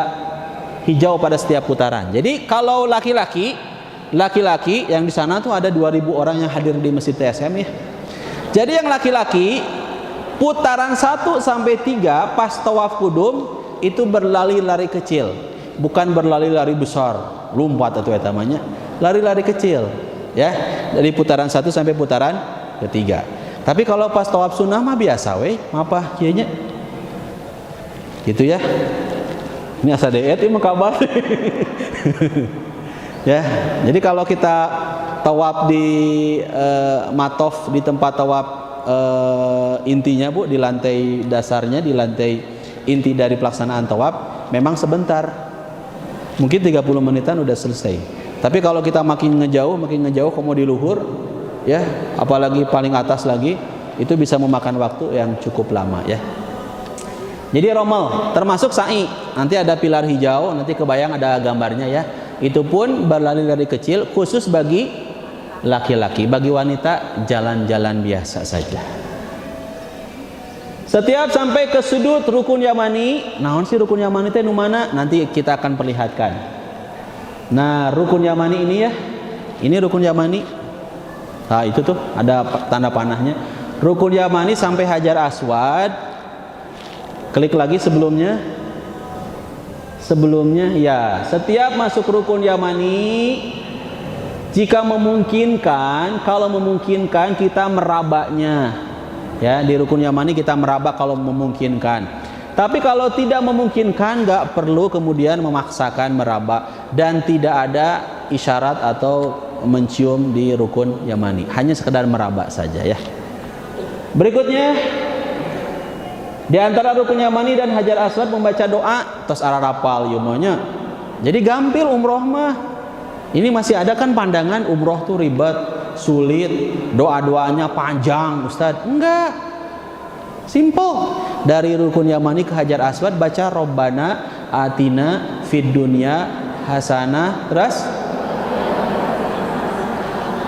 hijau pada setiap putaran. Jadi kalau laki-laki yang di sana tuh ada 2000 orang yang hadir di Masjid TSM ya. Jadi yang laki-laki putaran 1 sampai 3 pas tawaf kudum itu berlari-lari kecil, bukan berlari-lari besar, lompat atau etamanya, lari-lari kecil ya. Dari putaran 1 sampai putaran ketiga. Tapi kalau pas tawaf sunnah mah biasa we, apa kieu nya. Gitu ya. Ini asa deet ieu mah kabar. Ya. Jadi kalau kita tawaf di matof di tempat tawaf intinya Bu, di lantai dasarnya, di lantai inti dari pelaksanaan tawaf memang sebentar. Mungkin 30 menitan udah selesai. Tapi kalau kita makin ngejauh komo di luhur ya, apalagi paling atas lagi, itu bisa memakan waktu yang cukup lama ya. Jadi rommel termasuk sa'i. Nanti ada pilar hijau, nanti kebayang ada gambarnya ya. Itu pun berlari-lari kecil khusus bagi laki-laki. Bagi wanita jalan-jalan biasa saja. Setiap sampai ke sudut rukun yamani, naon sih rukun yamani teh nu mana? Nanti kita akan perlihatkan. Nah, rukun yamani ini ya. Ini rukun yamani. Nah itu tuh ada tanda panahnya. Rukun yamani sampai Hajar Aswad. Klik lagi sebelumnya ya. Setiap masuk rukun yamani, jika memungkinkan, kalau memungkinkan kita merabanya ya. Di rukun yamani kita meraba kalau memungkinkan. Tapi kalau tidak memungkinkan, nggak perlu kemudian memaksakan meraba. Dan tidak ada isyarat atau mencium di rukun yamani, hanya sekedar meraba saja ya. Berikutnya di antara rukun yamani dan Hajar Aswad membaca doa tos ararapal yumanya. Jadi gampil umroh mah. Ini masih ada kan pandangan umroh tuh ribet, sulit, doa-doanya panjang Ustadz. Enggak, simple. Dari rukun yamani ke Hajar Aswad baca Robbana atina fid dunya hasanah. Terus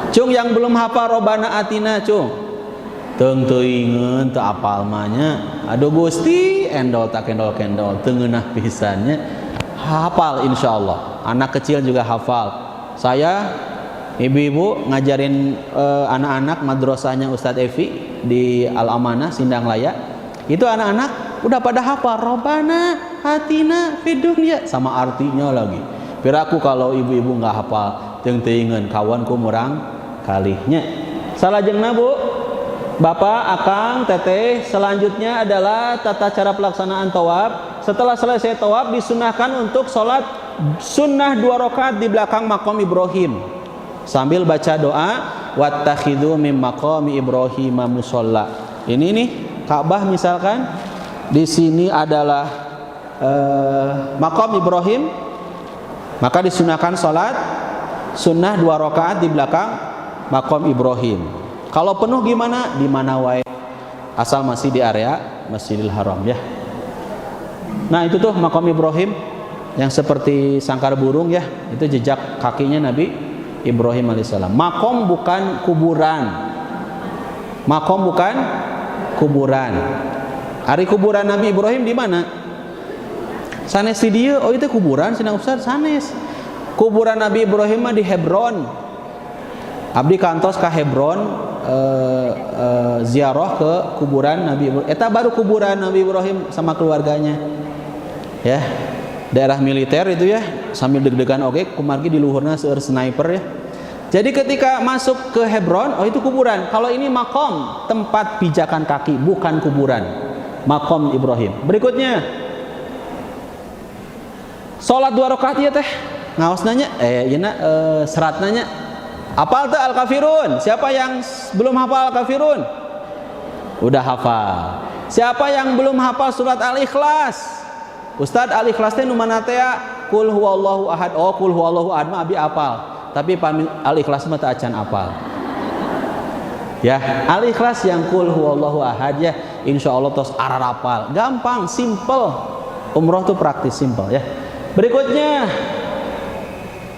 Cung yang belum hafal Robbana atina cung, teung teuingeun teu apal mahnya. Aduh Gusti, endol tak endol kendol teu ngeunah pisannya. Hafal insyaallah. Anak kecil juga hafal. Saya ibu-ibu ngajarin anak-anak madrasahnya Ustadz Evi di Al Amanah Sindang Laya. Itu anak-anak udah pada hafal Robbana atina fid dunya sama artinya lagi. Piraku kalau ibu-ibu nggak hafal teung teuingeun kawan ku murang kalihnya. Salajengna Bu, Bapak, Akang, Teteh, selanjutnya adalah tata cara pelaksanaan tawaf. Setelah selesai tawaf disunahkan untuk sholat sunnah 2 rakaat di belakang maqam Ibrahim sambil baca doa wattakhidhu mim maqami Ibrahim musalla. Ini nih Ka'bah misalkan, di sini adalah maqam Ibrahim, maka disunahkan sholat sunnah 2 rakaat di belakang maqam Ibrahim. Kalau penuh gimana? Di mana wae, asal masih di area Masjidil Haram ya. Nah itu tuh maqam Ibrahim yang seperti sangkar burung ya, itu jejak kakinya Nabi Ibrahim alaihissalam. Maqam bukan kuburan. Maqam bukan kuburan. Ari kuburan Nabi Ibrahim di mana? Sanes di dieu. Oh itu kuburan cenah Ustaz, sanes. Kuburan Nabi Ibrahim mah di Hebron. Abdi kantos ke Hebron ziarah ke kuburan Nabi Ibrahim. Eta baru kuburan Nabi Ibrahim sama keluarganya. Ya. Daerah militer itu ya, sambil deg-degan oke kumargi di luhurna seueur sniper ya. Jadi ketika masuk ke Hebron, oh itu kuburan. Kalau ini makom, tempat pijakan kaki, bukan kuburan. Makom Ibrahim. Berikutnya, sholat 2 rakaat ya teh. Ngaos nanya, serat nanya. Hafal tuh Al-Kafirun? Siapa yang belum hafal Al-Kafirun? Udah hafal. Siapa yang belum hafal surat Al-Ikhlas? Ustadz Al-Ikhlas teh nu mana teh? Qul huwallahu ahad. Oh, qul huwallahu ahad mah abi hafal. Tapi Al-Ikhlas mah teu acan apal. Ya, Al-Ikhlas yang qul huwallahu ahad ya, insyaallah tos ararapal. Gampang, simple. Umroh tuh praktis, simple ya. Berikutnya,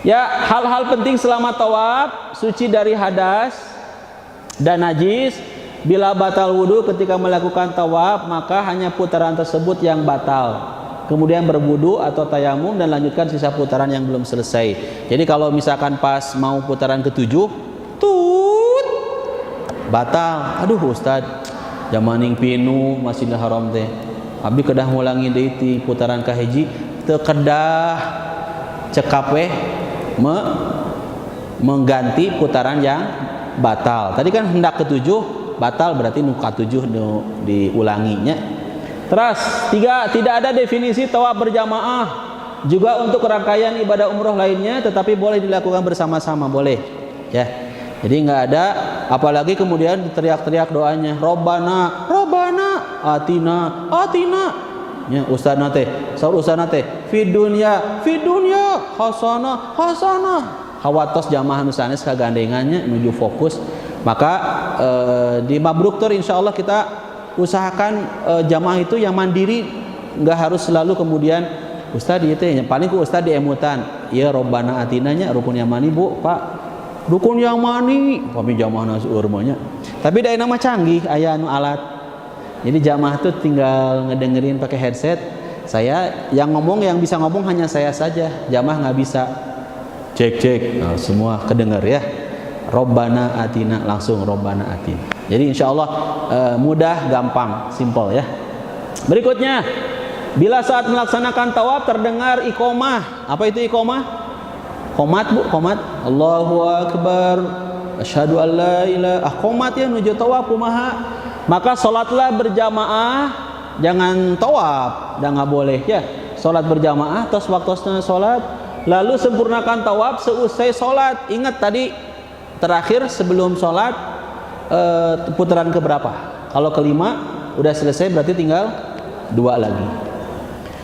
ya hal-hal penting selama tawaf, suci dari hadas dan najis. Bila batal wudu ketika melakukan tawaf, maka hanya putaran tersebut yang batal. Kemudian berwudu atau tayamum dan lanjutkan sisa putaran yang belum selesai. Jadi kalau misalkan pas mau putaran ke-7 tut batal. Aduh Ustad, jamaning pinu Masjidil Haram teh. Abi kedah ngulangi deui ti putaran kahiji teu kedah cekap we mengganti putaran yang batal. Tadi kan hendak ke-7 batal, berarti nu ka-7 diulanginya. Terus 3, tidak ada definisi tawaf berjamaah juga untuk rangkaian ibadah umroh lainnya, tetapi boleh dilakukan bersama-sama, boleh ya. Jadi nggak ada, apalagi kemudian teriak-teriak doanya Robbana, Robbana, Atina, Atina ya. Ustaz nate, saur ustaz nate fid dunya hasanah, hasanah. Hawatos jamaah nu sanes kagandengannya menuju fokus. Maka di Mabruk Tour insyaallah kita usahakan jamaah itu yang mandiri, nggak harus selalu kemudian Ustadz itu ya, paling ku Ustadz diemutan ya Robbana atinanya rukun yang mani bu pak, rukun yang mani kami jamaah nasi urmanya. Tapi dari nama canggih aya anu alat, jadi jamaah tuh tinggal ngedengerin pakai headset. Saya yang ngomong, yang bisa ngomong hanya saya saja, jamaah nggak bisa cek nah, semua kedenger ya. Robbana atina, langsung Robbana atina. Jadi insya Allah mudah, gampang, simple ya. Berikutnya, bila saat melaksanakan tawaf terdengar iqomah. Apa itu iqomah? Qomat bu, qomat. Allahu Akbar, asyhadu an la ilaha. Qomat ya menuju tawaf kumaha. Maka sholatlah berjamaah, jangan tawaf, dan nggak boleh ya. Sholat berjamaah, terus waktunya sholat, lalu sempurnakan tawaf seusai sholat. Ingat tadi terakhir sebelum sholat putaran keberapa? Kalau kelima udah selesai, berarti tinggal 2 lagi.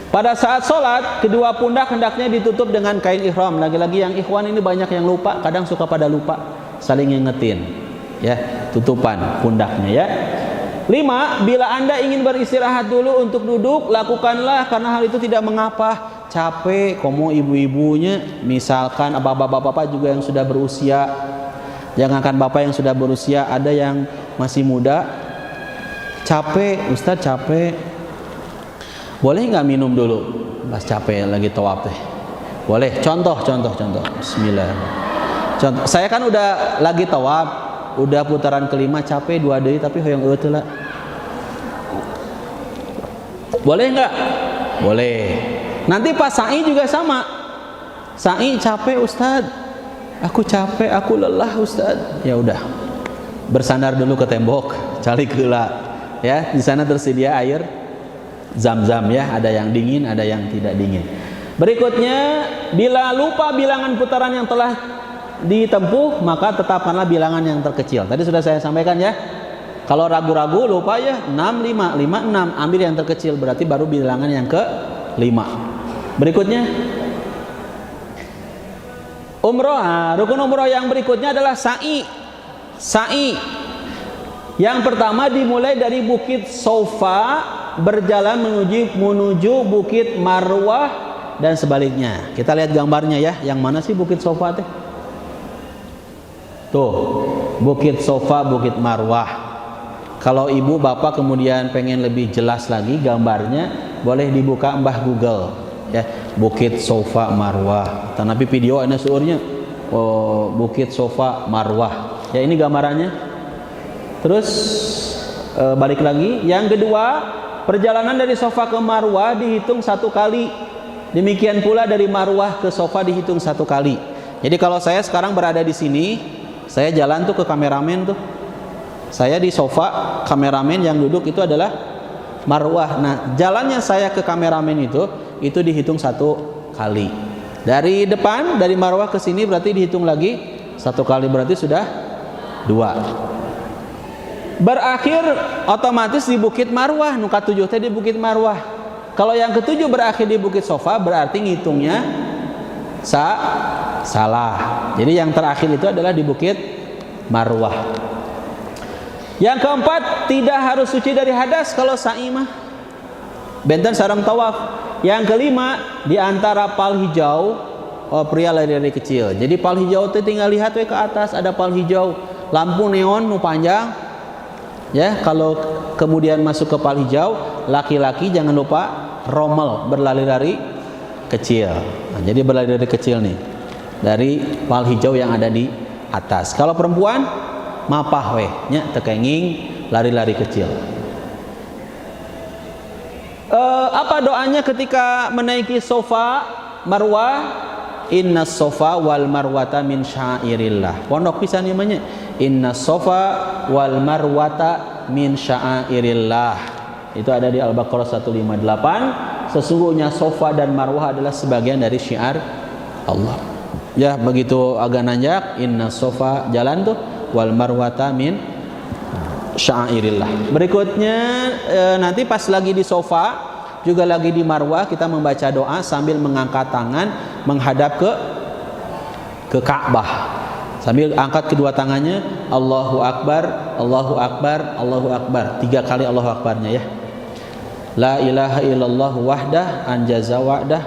Pada saat sholat, kedua pundak hendaknya ditutup dengan kain ihram. Lagi-lagi yang ikhwan ini banyak yang lupa, kadang suka pada lupa, saling ngingetin ya, tutupan pundaknya ya. 5, bila Anda ingin beristirahat dulu untuk duduk, lakukanlah, karena hal itu tidak mengapa. Capek, komo ibu-ibunya, misalkan bapak-bapak juga yang sudah berusia. Jangankan bapak yang sudah berusia, ada yang masih muda, capek, Ustadz capek. Boleh nggak minum dulu pas capek lagi tawaf teh? Boleh. Contoh. Bismillah. Contoh. Saya kan udah lagi tawaf, udah putaran kelima, capek 2 deui tapi hoyong eueuh lah. Boleh nggak? Boleh. Nanti pas sa'i juga sama. Sa'i capek Ustadz. Aku capek, aku lelah Ustadz. Ya udah, bersandar dulu ke tembok, cari gula. Ya, di sana tersedia air zam-zam ya, ada yang dingin, ada yang tidak dingin. Berikutnya, bila lupa bilangan putaran yang telah ditempuh, maka tetapkanlah bilangan yang terkecil. Tadi sudah saya sampaikan ya. Kalau ragu-ragu lupa ya 6, 5, 5, 6, ambil yang terkecil, berarti baru bilangan yang ke-5. Berikutnya, umroh. Rukun umroh yang berikutnya adalah sa'i. Sa'i yang pertama dimulai dari Bukit Sofa, berjalan menuju Bukit Marwah dan sebaliknya. Kita lihat gambarnya ya. Yang mana sih Bukit Sofa teh? Tuh, Bukit Sofa, Bukit Marwah. Kalau ibu bapak kemudian pengen lebih jelas lagi gambarnya, boleh dibuka Mbah Google ya, Bukit Sofa Marwah. Tapi video ini seurnya Bukit Sofa Marwah. Ya ini gambarannya. Terus balik lagi. Yang kedua, perjalanan dari Sofa ke Marwah dihitung 1 kali. Demikian pula dari Marwah ke Sofa dihitung 1 kali. Jadi kalau saya sekarang berada di sini, saya jalan tuh ke kameramen tuh. Saya di sofa, kameramen yang duduk itu adalah marwah. Nah, jalannya saya ke kameramen itu dihitung 1 kali. Dari depan, dari marwah ke sini berarti dihitung lagi 1 kali, berarti sudah 2. Berakhir otomatis di Bukit Marwah, nuka 7 teh di Bukit Marwah. Kalau yang ke-7 berakhir di Bukit Sofa, berarti ngitungnya salah. Jadi yang terakhir itu adalah di Bukit Marwah. Yang keempat, tidak harus suci dari hadas kalau sa'i mah. Benten sareng tawaf. Yang kelima, di antara pal hijau, pria lari-lari kecil. Jadi pal hijau itu tinggal lihat we ke atas, ada pal hijau, lampu neon nu panjang. Ya, kalau kemudian masuk ke pal hijau, laki-laki jangan lupa rommel, berlari-lari kecil. Nah, jadi berlari-lari kecil nih dari pal hijau yang ada di atas. Kalau perempuan mapah we nya tekenging lari-lari kecil. Apa doanya ketika menaiki sofa marwah? Inna sofa wal marwata min syairillah. Pondok pisan namanya. Inna sofa wal marwata min syairillah. Itu ada di Al-Baqarah 158. Sesungguhnya sofa dan marwah adalah sebagian dari syiar Allah. Ya, begitu agak nanjak, inna sofa jalan tuh, wal marwata min syairillah. Berikutnya nanti pas lagi di sofa juga lagi di marwah, kita membaca doa sambil mengangkat tangan menghadap ke Ka'bah. Sambil angkat kedua tangannya, Allahu Akbar, Allahu Akbar, Allahu Akbar. 3 kali Allahu Akbarnya ya. La ilaha illallah wahdah anjaza wa'dah.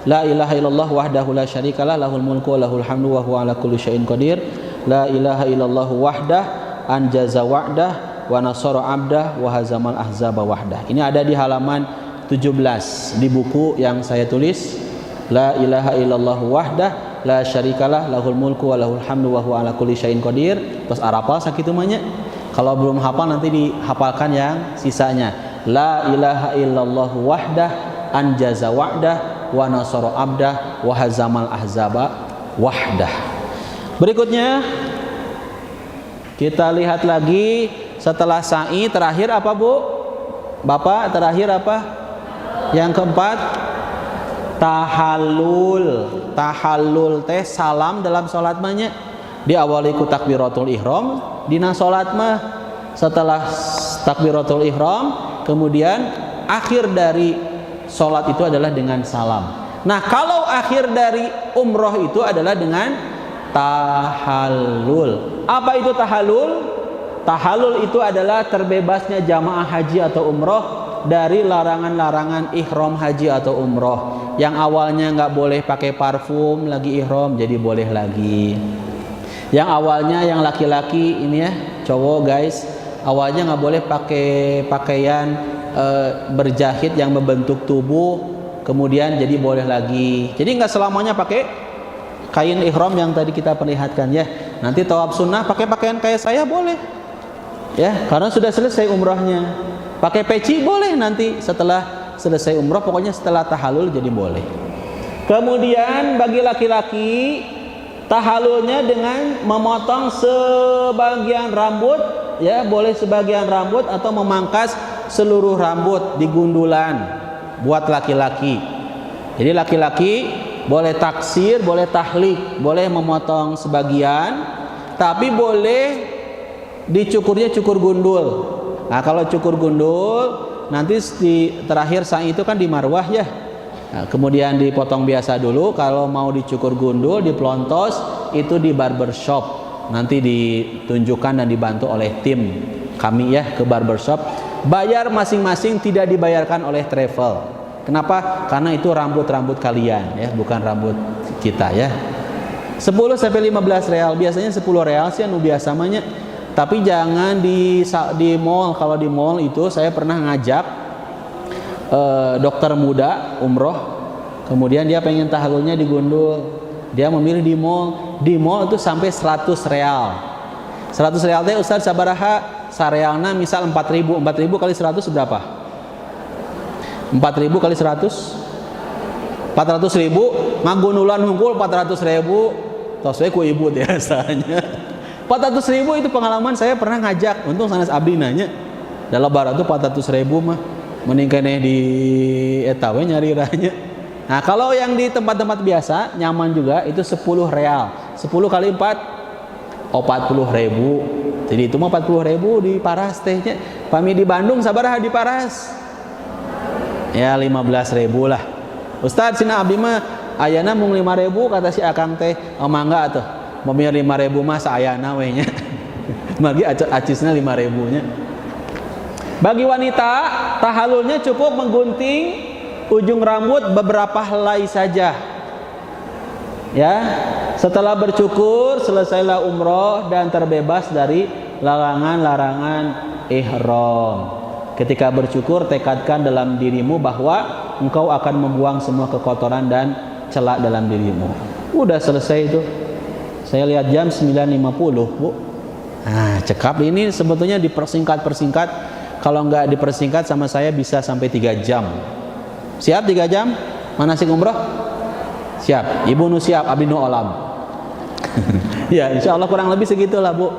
La ilaha illallah wahdahu la syarikalah lahul mulku wa lahul hamdu wa huwa ala kulli syai'in qadir. La ilaha illallah wahdah anjaza wa'dah wa nasara 'abdah wa hazamal ahzaba wahdah. Ini ada di halaman 17 di buku yang saya tulis. La ilaha illallah wahdah la syarikalah lahul mulku wa lahul hamdu wa huwa ala kulli syai'in qadir. Terus arapal sakitu mah nya. Kalau belum hafal nanti dihafalkan yang sisanya. La ilaha illallah wahdah anjaza wa'dah wa nasara 'abdah wa hazamal ahzaba wahdah. Berikutnya kita lihat lagi setelah sa'i terakhir apa Bu? Bapak terakhir apa? Yang keempat tahallul. Tahallul teh salam dalam salat mah nya. Diawali ku takbiratul ihram, dina salat mah setelah takbiratul ihram, kemudian akhir dari salat itu adalah dengan salam. Nah, kalau akhir dari umroh itu adalah dengan tahallul. Apa itu tahallul? Tahallul itu adalah terbebasnya jamaah haji atau umroh dari larangan-larangan ihram haji atau umroh. Yang awalnya nggak boleh pakai parfum lagi ihram, jadi boleh lagi. Yang awalnya yang laki-laki ini ya, cowok guys, awalnya nggak boleh pakai pakaian berjahit yang membentuk tubuh, kemudian jadi boleh lagi. Jadi nggak selamanya pakai kain ihram yang tadi kita perlihatkan ya. Nanti tawaf sunnah pakai pakaian kayak saya boleh, ya, karena sudah selesai umrahnya. Pakai peci boleh nanti setelah selesai umrah, pokoknya setelah tahallul jadi boleh. Kemudian bagi laki-laki tahallulnya dengan memotong sebagian rambut, ya, boleh sebagian rambut atau memangkas seluruh rambut di gundulan buat laki-laki. Jadi laki-laki boleh taksir, boleh tahlik, boleh memotong sebagian, tapi boleh dicukurnya cukur gundul. Nah, kalau cukur gundul nanti di terakhir sa'i itu kan di marwah ya. Nah, kemudian dipotong biasa dulu. Kalau mau dicukur gundul, dipelontos itu di barbershop. Nanti ditunjukkan dan dibantu oleh tim kami ya ke barbershop. Bayar masing-masing, tidak dibayarkan oleh travel. Kenapa? Karena itu rambut-rambut kalian ya, bukan rambut kita ya. 10 sampai 15 real. Biasanya 10 real sih anu biasa mah nya. Tapi jangan di mall. Kalau di mall itu saya pernah ngajak dokter muda umroh, kemudian dia pengen tahallulnya digundul, dia memilih di mall. Di mall itu sampai 100 real. 100 real teh Ustaz sabaraha? Sarealna misal 4.000. 4.000 kali 100 berapa? 4.000 kali 100? 400.000. Ngagundulan hungkul 400.000. tos we ku ibu biasanya. 400.000 itu pengalaman saya pernah ngajak, untung sanes abdi nanya. Dalam barat tuh 400.000 mah mending keneh di eta we nyari ranya. Nah, kalau yang di tempat-tempat biasa nyaman juga itu 10 real. 10 kali 4 40.000. Jadi itu mah 40.000 di Paras tehnya. Pami di Bandung sabaraha di Paras? Ya 15.000 lah. Ustaz cina abdi mah ayana mung 5.000 kata si akang teh. Oh mangga atuh. Mobil 5.000 mah saayana we nya. Magi acisna 5.000 nya. Bagi wanita, tahallulnya cukup menggunting ujung rambut beberapa helai saja. Ya, setelah bercukur selesailah umroh dan terbebas dari larangan-larangan ihram. Ketika bercukur tekadkan dalam dirimu bahwa engkau akan membuang semua kekotoran dan celak dalam dirimu. Udah selesai itu. Saya lihat jam 9.50, Bu. Nah, cekap ini sebetulnya dipersingkat. Kalau nggak dipersingkat sama saya bisa sampai 3 jam. Siap 3 jam? Manasik umroh? Siap. Ibu nu siap, abdi nu olam. Ya, insya Allah kurang lebih segitulah, Bu.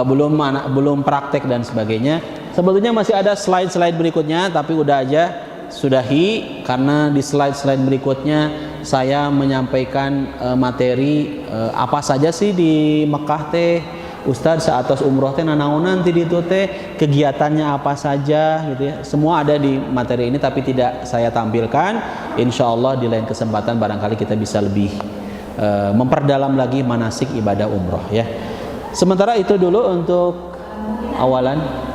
Belum praktek dan sebagainya. Sebetulnya masih ada slide berikutnya, tapi udah aja sudahi karena di slide berikutnya saya menyampaikan materi apa saja sih di Mekah teh. Ustadz saat umroh teh nanaonan ti ditu teh, kegiatannya apa saja gitu ya. Semua ada di materi ini tapi tidak saya tampilkan. Insya Allah di lain kesempatan barangkali kita bisa lebih memperdalam lagi manasik ibadah umroh ya. Sementara itu dulu untuk awalan.